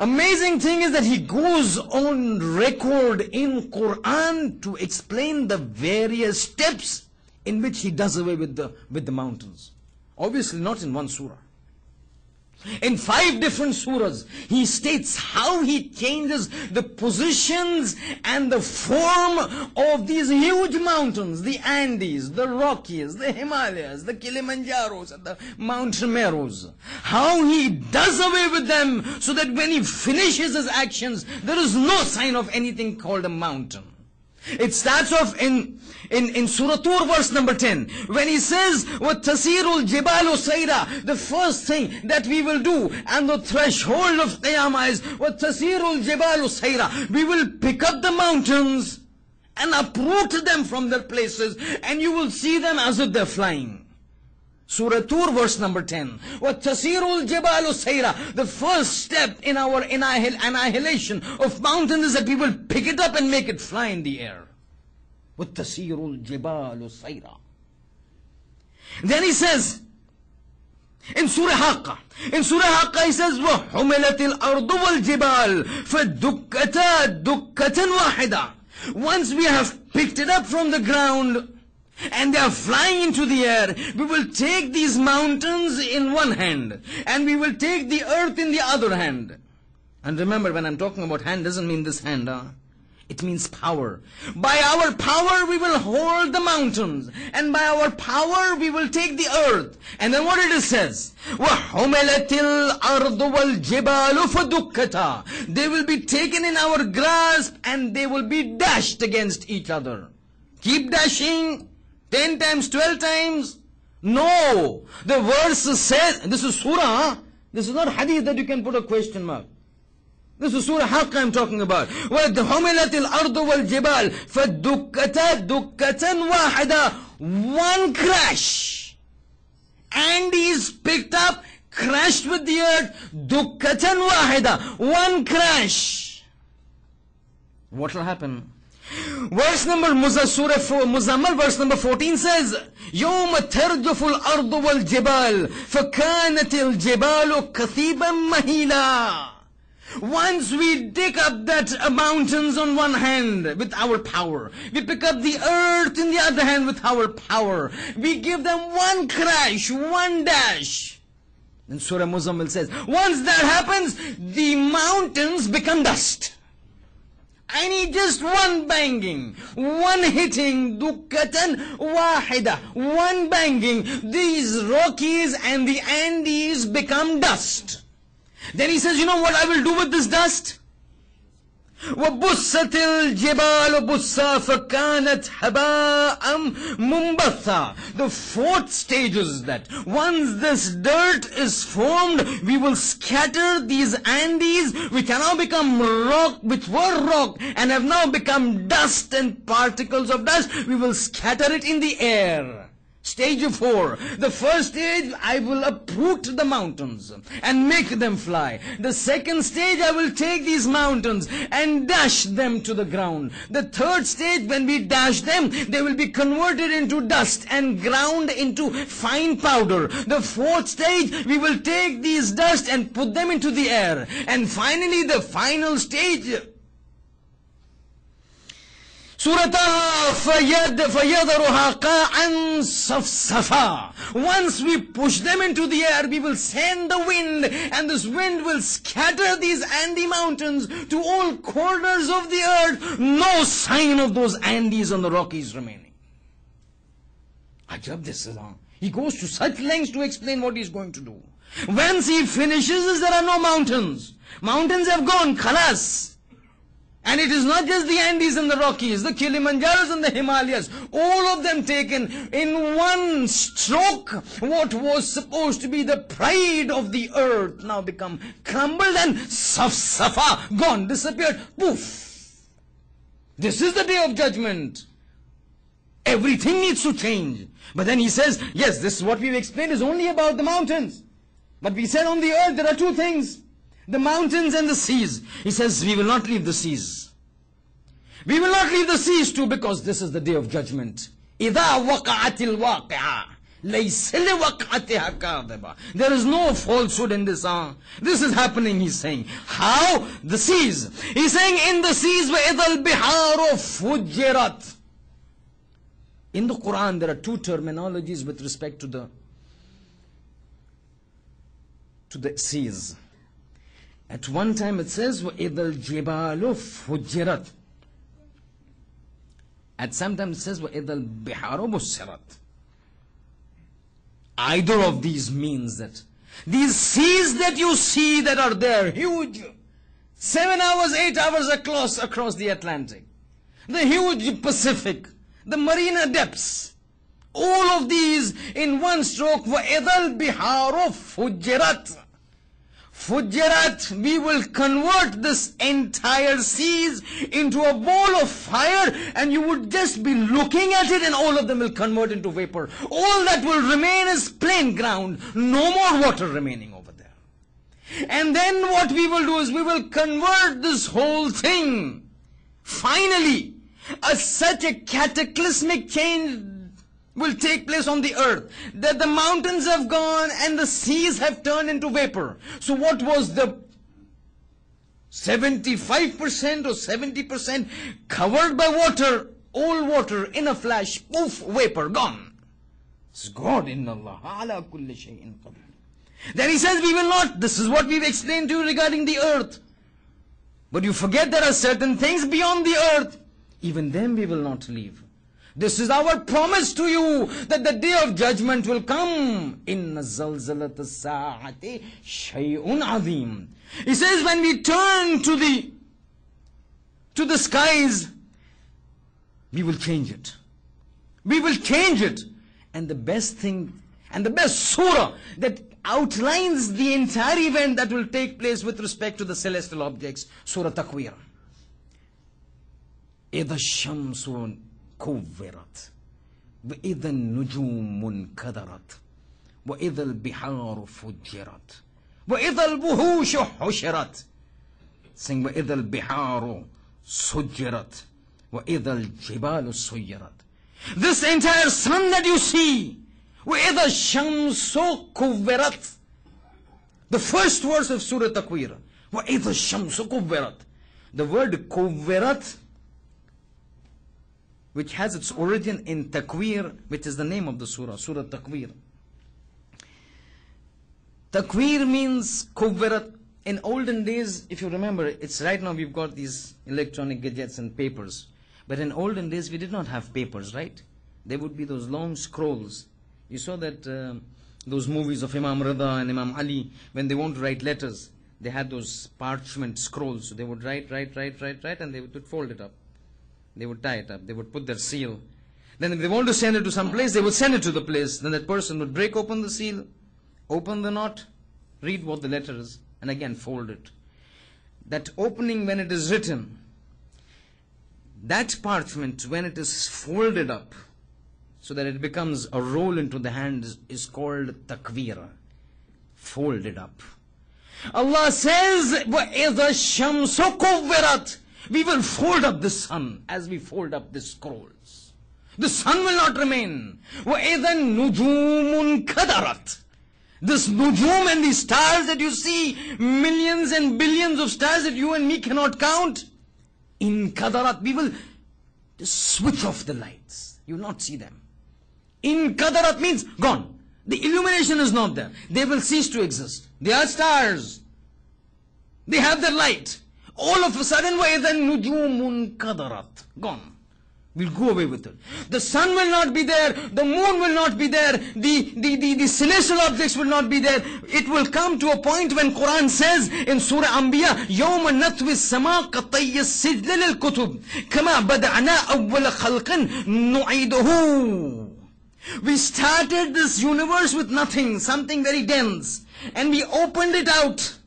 Amazing thing is that he goes on record in Quran to explain the various steps in which he does away with the mountains. Obviously not in one surah. In 5 different surahs, he states how he changes the positions and the form of these huge mountains, the Andes, the Rockies, the Himalayas, the Kilimanjaros, and the Mount Meros. How he does away with them so that when he finishes his actions, there is no sign of anything called a mountain. It starts off in Surah Tur, verse number 10, when he says, وَتَسِيرُ الْجِبَالُ سَيْرًا. The first thing that we will do, and the threshold of Qiyamah is, وَتَسِيرُ الْجِبَالُ سَيْرًا. We will pick up the mountains and uproot them from their places, and you will see them as if they're flying. Surah Tur, verse number 10. وَتَسِيرُ الْجِبَالُ سَيْرًا. The first step in our annihilation of mountains is that we will pick it up and make it fly in the air. وَتَسِيرُ الْجِبَالُ سَيْرًا. Then he says, In Surah Haqqa. In Surah Haqqa he says, وَحُمِلَتِ الْأَرْضُ وَالْجِبَالِ فَدُكَّتَا دُكَّةً وَاحِدًا. Once we have picked it up from the ground, and they are flying into the air, we will take these mountains in one hand, and we will take the earth in the other hand. And remember, when I'm talking about hand, doesn't mean this hand, it means power. By our power we will hold the mountains, and by our power we will take the earth. And then what it says, وَحُمِلَتِ الْأَرْضُ وَالْجِبَالُ فَدُكَّتَا. They will be taken in our grasp, and they will be dashed against each other. Keep dashing 10 times, 12 times. No, the verse says, this is surah, this is not hadith that you can put a question mark. This is Surah Haqqa I'm talking about. وَحُمِلَتِ الْأَرْضُ وَالْجِبَالِ فَدُكَّتَا دُكَّةً وَاحِدًا. One crash. And he's picked up, crashed with the earth. دُكَّةً وَاحِدًا. One crash. What will happen? Verse number Surah Muzammil, verse number 14 says, يَوْمَ تَرْجُفُ الْأَرْضُ وَالْجِبَالِ فَكَانَتِ الْجِبَالُ كَثِيبًا مَهِيلًا. Once we dig up that mountains on one hand with our power, we pick up the earth in the other hand with our power, we give them one crash, one dash. And Surah Muzammil says, once that happens, the mountains become dust. I need just one banging, one hitting, dukkatan wahida, one banging. These Rockies and the Andes become dust. Then he says, you know what I will do with this dust? وَبُسَّتِ الْجِبَالُ بُسَّا فَكَانَتْ هَبَاءً مُنْبَثًّا. The fourth stage is that once this dirt is formed, we will scatter these Andes, which are now become rock, which were rock, and have now become dust and particles of dust. We will scatter it in the air. Stage 4. The first stage, I will uproot the mountains and make them fly. The second stage, I will take these mountains and dash them to the ground. The third stage, when we dash them, they will be converted into dust and ground into fine powder. The fourth stage, we will take these dust and put them into the air. And finally, the final stage, Surataha فَيَذَرُهَا قَاعًا صَفْصَفًا. Once we push them into the air, we will send the wind, and this wind will scatter these Andes mountains to all corners of the earth. No sign of those Andes and the Rockies remaining. Ajab, this is on. He goes to such lengths to explain what he's going to do. Once he finishes, there are no mountains. Mountains have gone, khalas. And it is not just the Andes and the Rockies, the Kilimanjaros and the Himalayas, all of them taken in one stroke. What was supposed to be the pride of the earth now become crumbled and safa, gone, disappeared, poof. This is the day of judgment. Everything needs to change. But then he says, yes, this is what we've explained is only about the mountains. But we said on the earth there are two things. The mountains and the seas. He says, we will not leave the seas. We will not leave the seas too, because this is the day of judgment. إِذَا وَقَعَتِ الْوَاقِعَةِ لَيْسَ لِوَقْعَتِهَا كَاذِبَةٌ. There is no falsehood in this. This is happening, he's saying. How? The seas. He's saying in the seas, وَإِذَا الْبِحَارُ فُجِّرَتْ. In the Quran, there are two terminologies with respect to the seas. At one time it says, وَإِذَا الْجِبَالُ فُجِّرَتْ. At some time it says, وَإِذَا الْبِحَارُ بُسِّرَتْ. Either of these means that these seas that you see that are there, huge, 7 hours, 8 hours across the Atlantic, the huge Pacific, the marina depths, all of these in one stroke, وَإِذَا الْبِحَارُ فُجِّرَتْ. Fujirat, we will convert this entire seas into a ball of fire, and you would just be looking at it and all of them will convert into vapor. All that will remain is plain ground, no more water remaining over there. And then what we will do is we will convert this whole thing. Finally, such a cataclysmic change will take place on the earth. That the mountains have gone and the seas have turned into vapor. So what was the 75% or 70% covered by water, all water in a flash, poof, vapor, gone. It's God, inna Allah ala kulli shay'in qadir. Then he says, we will not. This is what we've explained to you regarding the earth. But you forget there are certain things beyond the earth. Even them we will not leave. This is our promise to you, that the day of judgment will come. Inna zalzalat as-sa'ati shay'un azim. He says, when we turn to the skies, we will change it. We will change it. And the best thing, and the best surah that outlines the entire event that will take place with respect to the celestial objects, Surah Takwir. إِذَا الشَّمْسُ كُوِّرَتْ وَإِذَا النُّجُومُ انْكَدَرَتْ وَإِذَا الْبِحَارُ فُجِّرَتْ وَإِذَا الْبُحُوشُ حُشِرَتْ. Sing وَإِذَا الْبِحَارُ سُجِّرَتْ وَإِذَا الْجِبَالُ سُيِّرَتْ. This entire sun that you see, وَإِذَا الشَّمْسُ كُوِّرَتْ. The first verse of Surah Takwir. وَإِذَا الشَّمْسُ كُوِّرَتْ. The word كُوِّرَتْ, which has its origin in Takwir, which is the name of the surah, Surah Takwir. Takwir means Kuwwirat. In olden days, if you remember, it's right now we've got these electronic gadgets and papers. But in olden days, we did not have papers, right? There would be those long scrolls. You saw that those movies of Imam Rida and Imam Ali, when they want to write letters, they had those parchment scrolls. So they would write, and they would fold it up. They would tie it up. They would put their seal. Then if they want to send it to some place, they would send it to the place. Then that person would break open the seal, open the knot, read what the letter is, and again fold it. That opening, when it is written, that parchment, when it is folded up, so that it becomes a roll into the hand, is called takwir. Folded up. Allah says, وَإِذَا الشَّمْسُ كُوِّرَتْ. We will fold up the sun as we fold up the scrolls. The sun will not remain. وَإِذَا النُّجُومُ انْكَدَرَتْ. This nujum and these stars that you see, millions and billions of stars that you and me cannot count, in kadarat, we will just switch off the lights. You will not see them. In kadarat means gone. The illumination is not there. They will cease to exist. They are stars. They have their light. All of a sudden, وَإِذَا النُّجُومُ انْكَدَرَتْ. Gone. We'll go away with it. The sun will not be there. The moon will not be there. The celestial objects will not be there. It will come to a point when Quran says in Surah Anbiya, يَوْمَ نَطْوِي السَّمَاءَ كَطَيِّ السِّجْلِ لِلْكُتُبِ كَمَا بَدَعْنَا أَوَّلَ خَلْقٍ نُعِيدُهُ. We started this universe with nothing, something very dense, and we opened it out.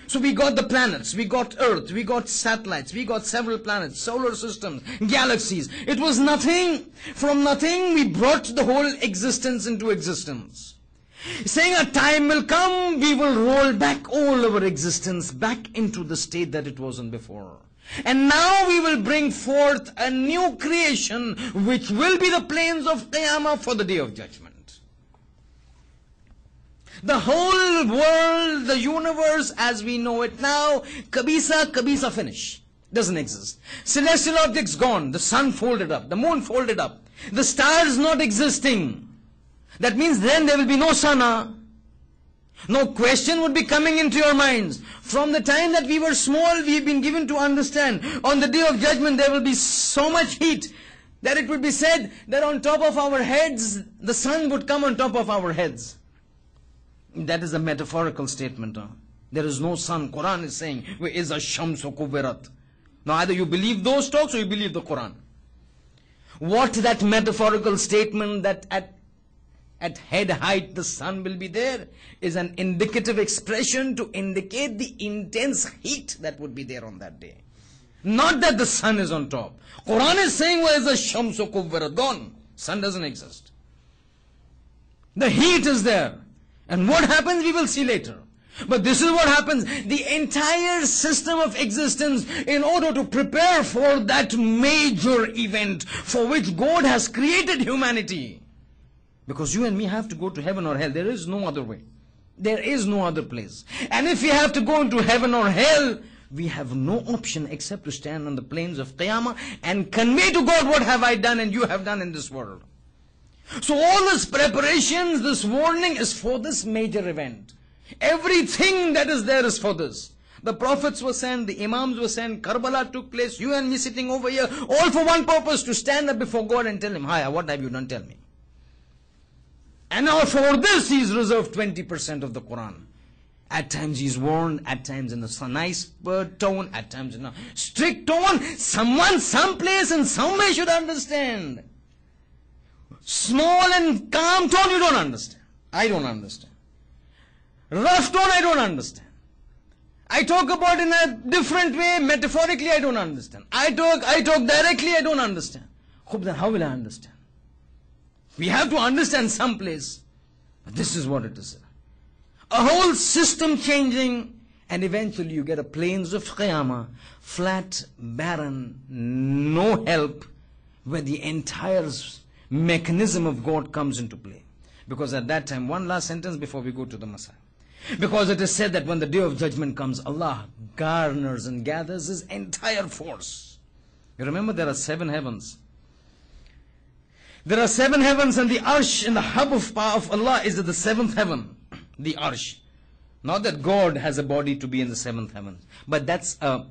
So we got the planets, we got Earth, we got satellites, we got several planets, solar systems, galaxies. It was nothing. From nothing, we brought the whole existence into existence. Saying a time will come, we will roll back all our existence back into the state that it was in before. And now we will bring forth a new creation, which will be the plains of Qiyamah for the day of judgment. The whole world, the universe as we know it now, kabisa finish. Doesn't exist. Celestial objects gone. The sun folded up. The moon folded up. The stars not existing. That means then there will be no sana. No question would be coming into your minds. From the time that we were small, we have been given to understand, on the day of judgment there will be so much heat that it would be said that on top of our heads, the sun would come on top of our heads. That is a metaphorical statement. There is no sun. Quran is saying, وَإِذَا الشَّمْسُ كُوِّرَتْ. Now either you believe those talks or you believe the Quran. What that metaphorical statement that at head height the sun will be there is an indicative expression to indicate the intense heat that would be there on that day. Not that the sun is on top. Quran is saying, وَإِذَا الشَّمْسُ كُوِّرَتْ. Gone. Sun doesn't exist. The heat is there. And what happens, we will see later. But this is what happens. The entire system of existence, in order to prepare for that major event for which God has created humanity, Because you and me have to go to heaven or hell. There is no other way. There is no other place. And if we have to go into heaven or hell, we have no option except to stand on the plains of Qiyamah and convey to God, what have I done and you have done in this world. So all this preparations, this warning is for this major event. Everything that is there is for this. The prophets were sent, the imams were sent, Karbala took place, you and me sitting over here, all for one purpose, to stand up before God and tell Him, hi, what have you done, tell me. And now for this He's reserved 20% of the Quran. At times He's warned, at times in a nice tone, at times in a strict tone. Someone, someplace and somewhere should understand. Small and calm tone, you don't understand. I don't understand. Rough tone, I don't understand. I talk about in a different way, metaphorically, I don't understand. I talk directly, I don't understand. Then how will I understand? We have to understand someplace. But this is what it is. A whole system changing, and eventually you get a plains of Qiyamah, flat, barren, no help, where the entire mechanism of God comes into play. Because at that time, one last sentence before we go to the Messiah. Because it is said that when the day of judgment comes, Allah garners and gathers His entire force. You remember there are 7 heavens. There are 7 heavens, and the Arsh and the hub of power of Allah is at the 7th heaven. The Arsh. Not that God has a body to be in the 7th heaven, but that's a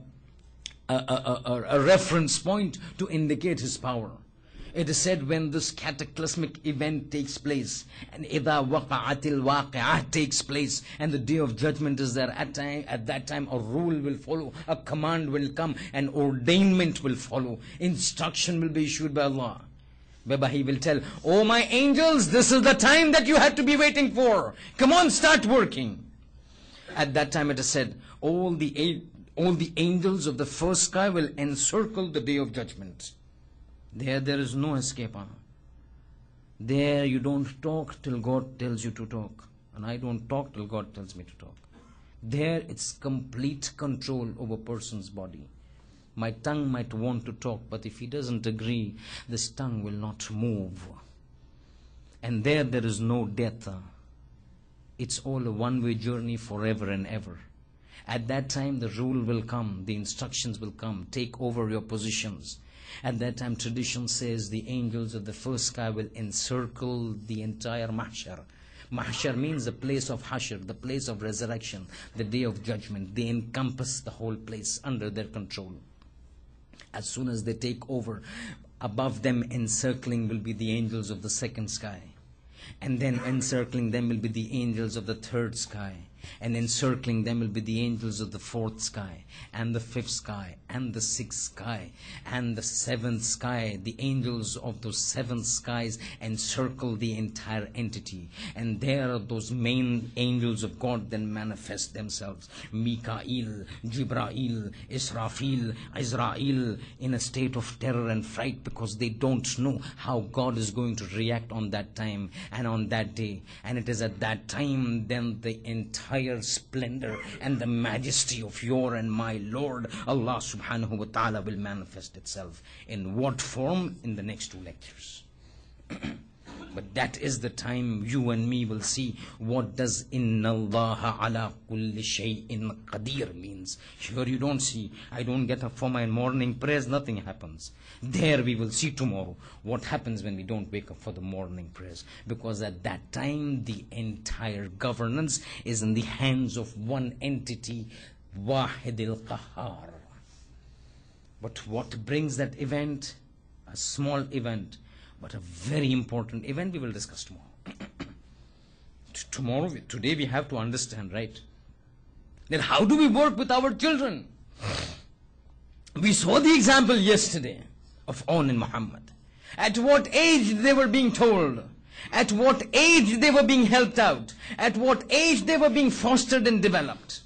reference point to indicate His power. It is said when this cataclysmic event takes place, and إِذَا وَقَعَتِ الْوَاقِعَةِ takes place, and the day of judgment is there, at that time a rule will follow, a command will come, an ordainment will follow, instruction will be issued by Allah. Whereby He will tell, oh my angels, this is the time that you had to be waiting for. Come on, start working. At that time it is said, all the angels of the first sky will encircle the day of judgment. There is no escape. There you don't talk till God tells you to talk. And I don't talk till God tells me to talk. There it's complete control over a person's body. My tongue might want to talk, but if he doesn't agree, this tongue will not move. And there is no death. It's all a one-way journey forever and ever. At that time the rule will come, the instructions will come, take over your positions. At that time tradition says the angels of the first sky will encircle the entire mahshar. Mahshar means the place of hashr, the place of resurrection, the day of judgment. They encompass the whole place under their control. As soon as they take over, above them encircling will be the angels of the second sky. And then encircling them will be the angels of the third sky. And encircling them will be the angels of the fourth sky, and the fifth sky, and the sixth sky, and the seventh sky. The angels of those 7 skies encircle the entire entity. And there those main angels of God then manifest themselves. Mikael, Jibrail, Israfil, Israel, in a state of terror and fright, because they don't know how God is going to react on that time and on that day. And it is at that time then the entire splendor and the majesty of your and my Lord Allah subhanahu wa ta'ala will manifest itself. In what form? In the next 2 lectures. But that is the time you and me will see what does inna Allah ala kulli shay'in qadir means. Here you don't see, I don't get up for my morning prayers, nothing happens. There we will see tomorrow what happens when we don't wake up for the morning prayers. Because at that time the entire governance is in the hands of one entity, Wahid al-Qahhar. But what brings that event? A small event, but a very important event we will discuss tomorrow. Today we have to understand, right? Then how do we work with our children? We saw the example yesterday of On and Muhammad. At what age they were being told. At what age they were being helped out. At what age they were being fostered and developed.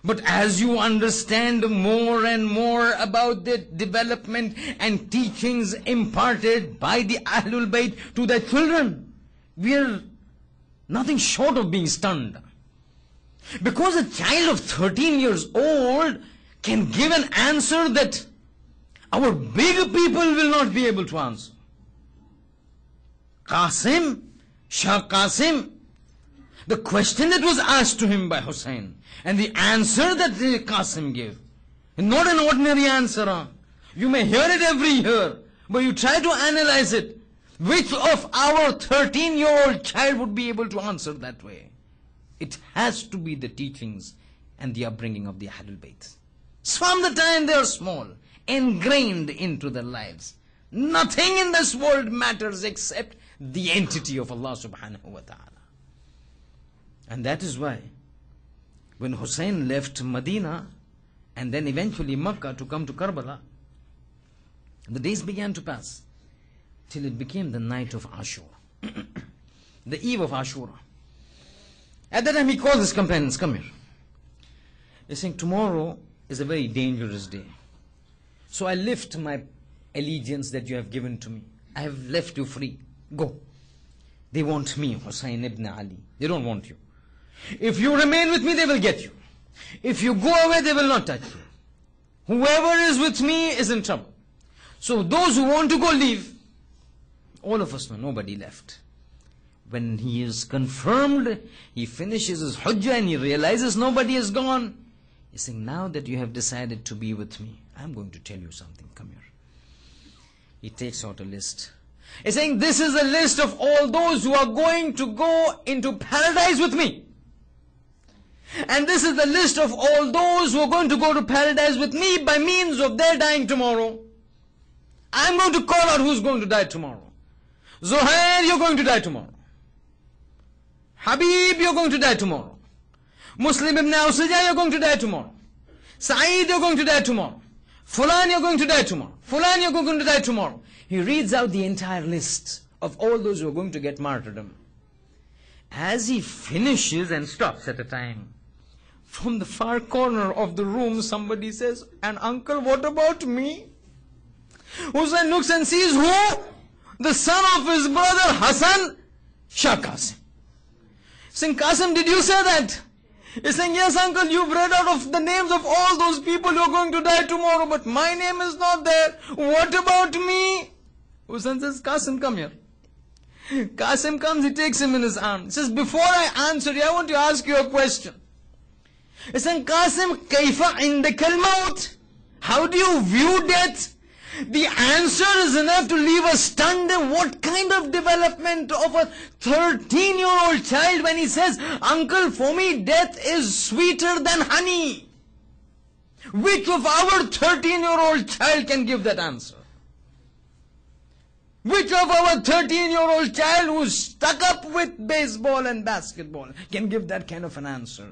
But as you understand more and more about the development and teachings imparted by the Ahlul Bayt to their children, we are nothing short of being stunned. Because a child of 13 years old can give an answer that our big people will not be able to answer. Qasim, Shah Qasim, the question that was asked to him by Hussein, and the answer that Qasim gave, not an ordinary answer. You may hear it every year, but you try to analyze it. Which of our 13-year-old child would be able to answer that way? It has to be the teachings and the upbringing of the Ahlul Bayt. From the time they are small, ingrained into their lives. Nothing in this world matters except the entity of Allah subhanahu wa ta'ala. And that is why, when Hussein left Medina, and then eventually Makkah to come to Karbala, the days began to pass, till it became the night of Ashura, the eve of Ashura. At that time he called his companions, come here. He's saying, tomorrow is a very dangerous day. So I lift my allegiance that you have given to me. I have left you free. Go. They want me, Hussein ibn Ali. They don't want you. If you remain with me, they will get you. If you go away, they will not touch you. Whoever is with me is in trouble. So those who want to go, leave. All of us know, nobody left. When he is confirmed, he finishes his hujjah and he realizes nobody is gone. He's saying, now that you have decided to be with me, I'm going to tell you something. Come here. He takes out a list. He's saying, this is a list of all those who are going to go into paradise with me. And this is the list of all those who are going to go to paradise with me by means of their dying tomorrow. I'm going to call out who's going to die tomorrow. Zuhair, you're going to die tomorrow. Habib, you're going to die tomorrow. Muslim ibn Awsija, you're going to die tomorrow. Sa'id, you're going to die tomorrow. Fulan, you're going to die tomorrow. Fulan, you're going to die tomorrow. He reads out the entire list of all those who are going to get martyrdom. As he finishes and stops at a time, from the far corner of the room, somebody says, and uncle, what about me? Hussein looks and sees who? The son of his brother Hassan, Shah Qasim. Saying, Qasim, did you say that? He's saying, yes uncle, you've read out of the names of all those people who are going to die tomorrow, but my name is not there. What about me? Hussein says, Qasim, come here. Qasim comes, he takes him in his arm. He says, before I answer you, I want to ask you a question. He's saying, Qasim, kaifa indakal maut? How do you view death? The answer is enough to leave us stunned. What kind of development of a 13-year-old child when he says, uncle, for me death is sweeter than honey? Which of our 13-year-old child can give that answer? Which of our 13-year-old child who's stuck up with baseball and basketball can give that kind of an answer?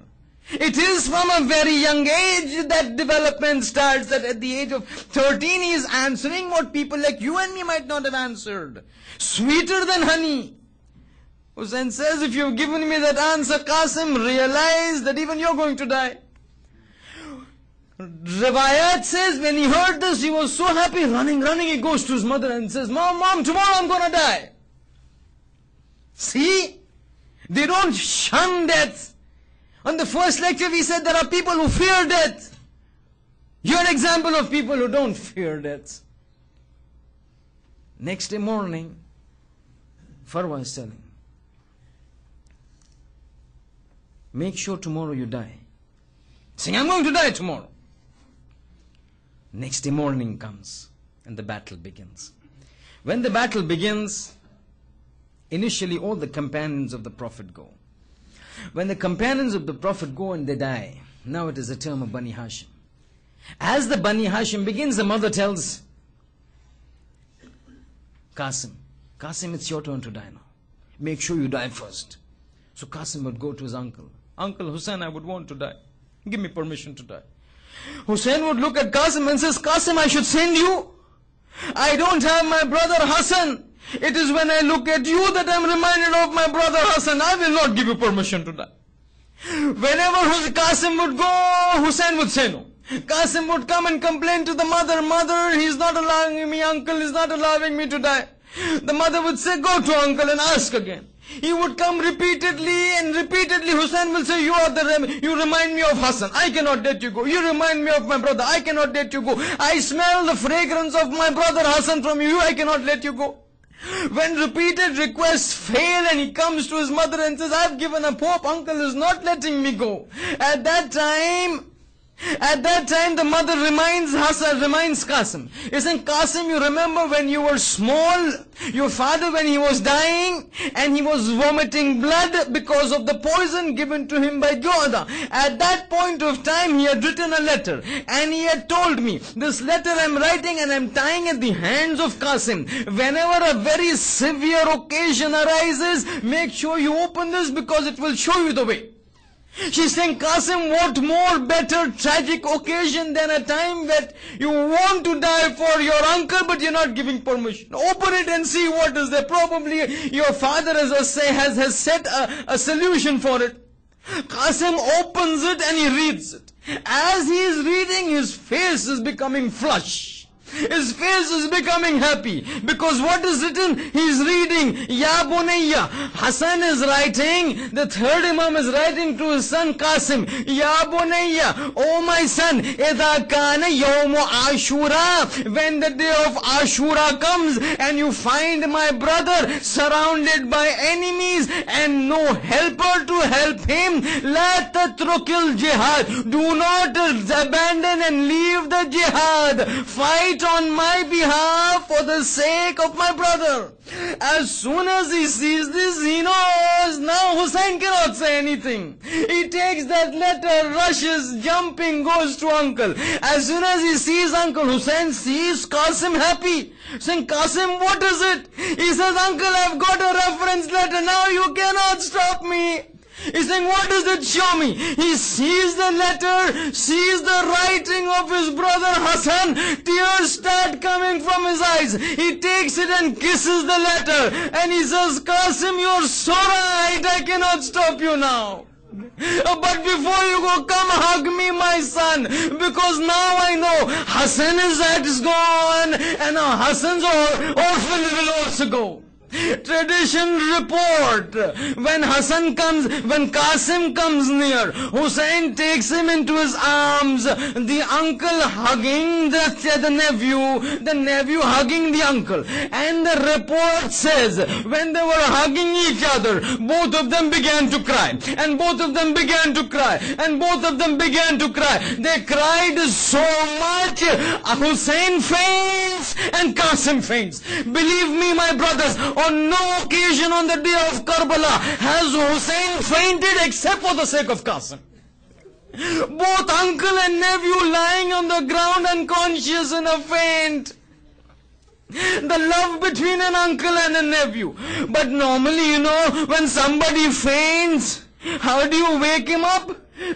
It is from a very young age that development starts, that at the age of 13 he is answering what people like you and me might not have answered. Sweeter than honey. Hussein says, if you've given me that answer, Qasim, realize that even you're going to die. Riwayat says, when he heard this, he was so happy, running, he goes to his mother and says, Mom, tomorrow I'm going to die. See, they don't shun death. On the first lecture we said there are people who fear death. You're an example of people who don't fear death. Next day morning, Farwa is telling, make sure tomorrow you die. Saying, I'm going to die tomorrow. Next day morning comes and the battle begins. When the battle begins, initially all the companions of the Prophet go. When the companions of the Prophet go and they die, now it is a term of Bani Hashim. As the Bani Hashim begins, the mother tells Qasim, it's your turn to die now. Make sure you die first. So Qasim would go to his uncle. Uncle Hussein, I would want to die. Give me permission to die. Hussein would look at Qasim and says, Qasim, I should send you. I don't have my brother Hassan. It is when I look at you that I am reminded of my brother Hassan. I will not give you permission to die. Whenever Qasim would go, Hussein would say no. Qasim would come and complain to the mother, Mother, he's not allowing me, uncle is not allowing me to die. The mother would say, go to uncle and ask again. He would come repeatedly and repeatedly. Hussein will say, you remind me of Hassan. I cannot let you go. You remind me of my brother. I cannot let you go. I smell the fragrance of my brother Hassan from you. I cannot let you go. When repeated requests fail and he comes to his mother and says, I've given up hope, uncle is not letting me go. At that time, the mother reminds Qasim. He said, Qasim, you remember when you were small, your father when he was dying and he was vomiting blood because of the poison given to him by Joda. At that point of time, he had written a letter and he had told me, this letter I'm writing and I'm tying at the hands of Qasim. Whenever a very severe occasion arises, make sure you open this because it will show you the way. She's saying, Qasim, what more better tragic occasion than a time that you want to die for your uncle but you're not giving permission. Open it and see what is there. Probably your father has set a solution for it. Qasim opens it and he reads it. As he is reading, his face is becoming flush. His face is becoming happy because what is written? He is reading, Ya Bunayya. Hassan is writing, the third Imam is writing to his son Qasim, Ya Bunayya, oh my son, Idha kana yawmu Ashura. When the day of Ashura comes and you find my brother surrounded by enemies and no helper to help him, La tatrukil jihad. Do not abandon and leave the jihad. Fight on my behalf for the sake of my brother. As soon as he sees this, he knows now Hussein cannot say anything. He takes that letter, rushes, jumping, goes to uncle. As soon as he sees Uncle Hussein, sees Qasim happy, saying, Qasim, what is it? He says, Uncle, I've got a reference letter. Now you cannot stop me. He's saying, what does it show me? He sees the letter, sees the writing of his brother Hassan. Tears start coming from his eyes. He takes it and kisses the letter. And he says, Qasim, you're so right. I cannot stop you now. But before you go, come hug me, my son. Because now I know Hassan is gone. And now Hassan's orphan will also go. Tradition report, when Qasim comes near, Hussein takes him into his arms, the uncle hugging the nephew hugging the uncle. And the report says, when they were hugging each other, both of them began to cry. And both of them began to cry. And both of them began to cry. They cried so much, Hussein faints and Qasim faints. Believe me, my brothers, on no occasion on the day of Karbala has Hussein fainted except for the sake of Qasim. Both uncle and nephew lying on the ground unconscious in a faint. The love between an uncle and a nephew. But normally, when somebody faints, how do you wake him up?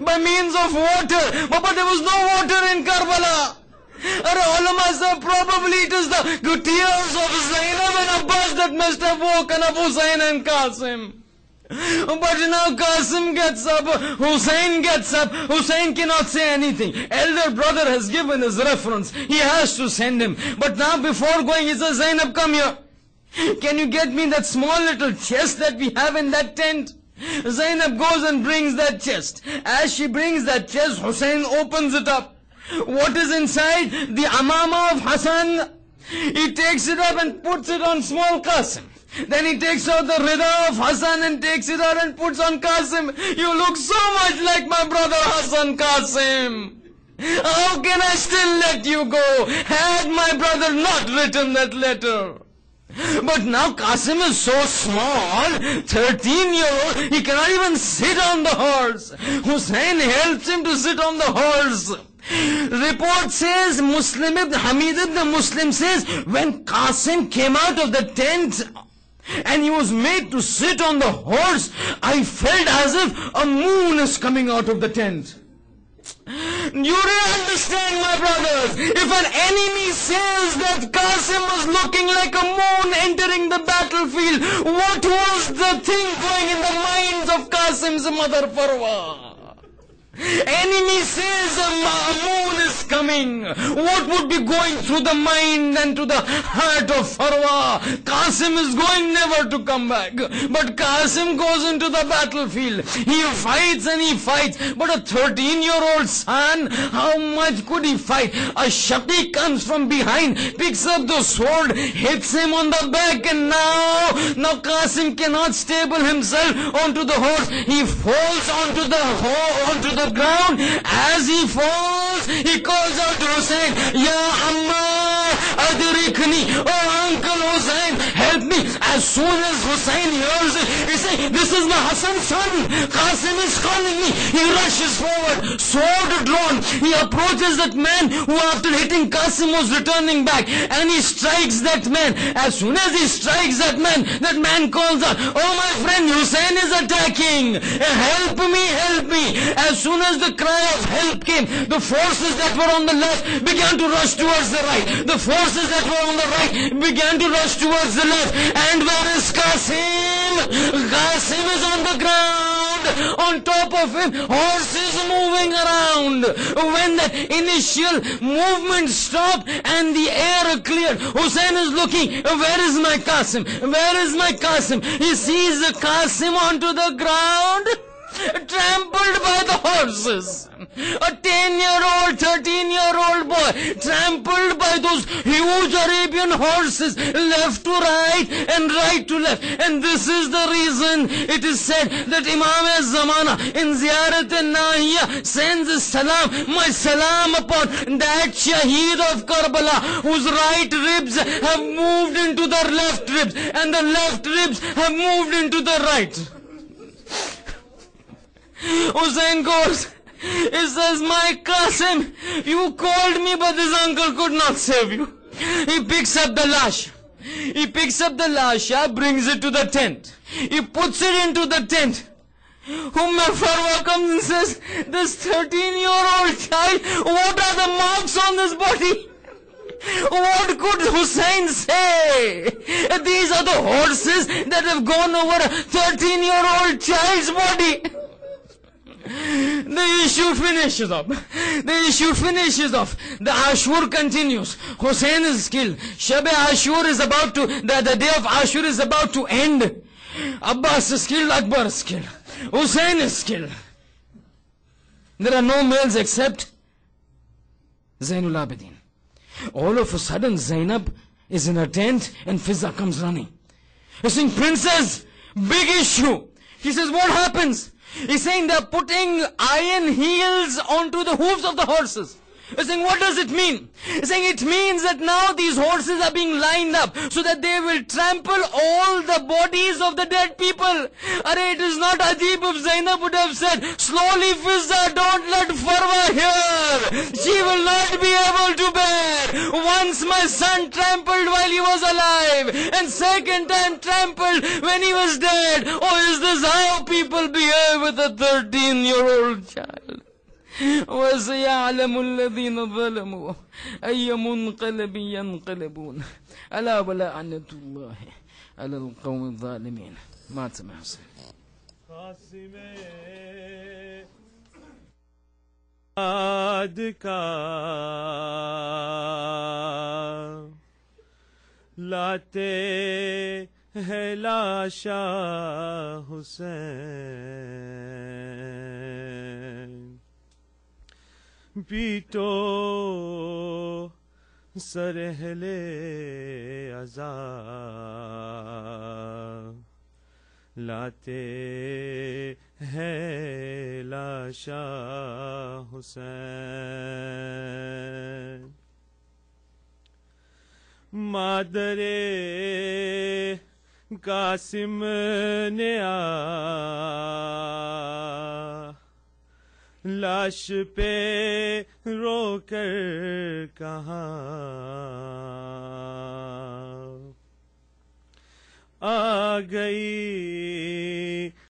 By means of water. But there was no water in Karbala. Ulama said probably it is the tears of Zainab and Abbas that must have woken up Hussein and Qasim. But now Qasim gets up, Hussein gets up, Hussein cannot say anything. Elder brother has given his reference, he has to send him. But now before going, he says, Zainab, come here. Can you get me that small little chest that we have in that tent? Zainab goes and brings that chest. As she brings that chest, Hussein opens it up. What is inside? The amama of Hassan. He takes it up and puts it on small Qasim. Then he takes out the rida of Hassan and takes it out and puts on Qasim. You look so much like my brother Hassan, Qasim. How can I still let you go? Had my brother not written that letter. But now Qasim is so small, 13-year-old, he cannot even sit on the horse. Hussein helps him to sit on the horse. Report says, Hamid ibn Muslim says, when Qasim came out of the tent and he was made to sit on the horse, I felt as if a moon is coming out of the tent. You really understand, my brothers, if an enemy says that Qasim was looking like a moon entering the battlefield, what was the thing going in the minds of Qasim's mother Farwa? Enemy says a moon is coming. What would be going through the mind and to the heart of Farwa? Qasim is going never to come back. But Qasim goes into the battlefield. He fights and he fights. But a 13-year-old son, how much could he fight? A Shaqi comes from behind, picks up the sword, hits him on the back, and now Qasim cannot stable himself onto the horse. He falls onto the ground. As he falls, he calls out to Hussein, Ya Amma Adrikni, oh Uncle Hussein, help me. As soon as Hussein hears it, he says, this is my Hassan's son. Qasim is calling me. He rushes forward, sword drawn. He approaches that man who after hitting Qasim was returning back, and he strikes that man. As soon as he strikes that man calls out, oh my friend, Hussein is attacking. Help me, help me. As soon as the cry of help came, the forces that were on the left began to rush towards the right. The forces that were on the right began to rush towards the left. And where is Qasim? Qasim is on the ground. On top of him, horses moving around. When that initial movement stopped and the air cleared, Hussein is looking, where is my Qasim? Where is my Qasim? He sees the Qasim onto the ground, trampled by the horses. A 10-year-old, 13-year-old boy, trampled by those huge Arabian horses, left to right and right to left. And this is the reason it is said that Imam al-Zamana in Ziyarat al-Nahiya sends a salam, my salam upon that Shaheed of Karbala, whose right ribs have moved into the left ribs, and the left ribs have moved into the right. Hussein goes, he says, my Qasim, you called me, but this uncle could not save you. He picks up the lash. Brings it to the tent. He puts it into the tent. Farwa comes and says, this 13-year-old child, what are the marks on this body? What could Hussein say? These are the horses that have gone over a 13-year-old child's body. The issue finishes off. The Ashur continues. Hussein is killed. Shab Ashur is about to, the day of Ashur is about to end. Abbas is killed, Akbar is killed. Hussein is killed. There are no males except Zainul Abidin. All of a sudden, Zainab is in her tent and Fizza comes running. He's saying, Princess, big issue. He says, what happens? He's saying they're putting iron heels onto the hooves of the horses. He's saying, what does it mean? He's saying it means that now these horses are being lined up so that they will trample all the bodies of the dead people. It is not Ajib if Zainab would have said, slowly Fizza, don't let Farwa hear. She will not be able to bear. Once my son trampled while he was alive, and second time trampled when he was dead. Oh, is this how people behave with a 13-year-old child? وَسَيَعْلَمُ الَّذِينَ ظَلَمُوا أَيَّ مُنْقَلَبٍ يَنْقَلَبُونَ أَلَا وَلَعْنَةُ اللَّهِ عَلَى الْقَوْمِ الظَّالِمِينَ. مات محسن लाते है लाशा हुसैन पीटो सरहले अज़ा लाते है लाशा हुसैन मादरे कासिम ने लाश पे रोकर कहा आ गई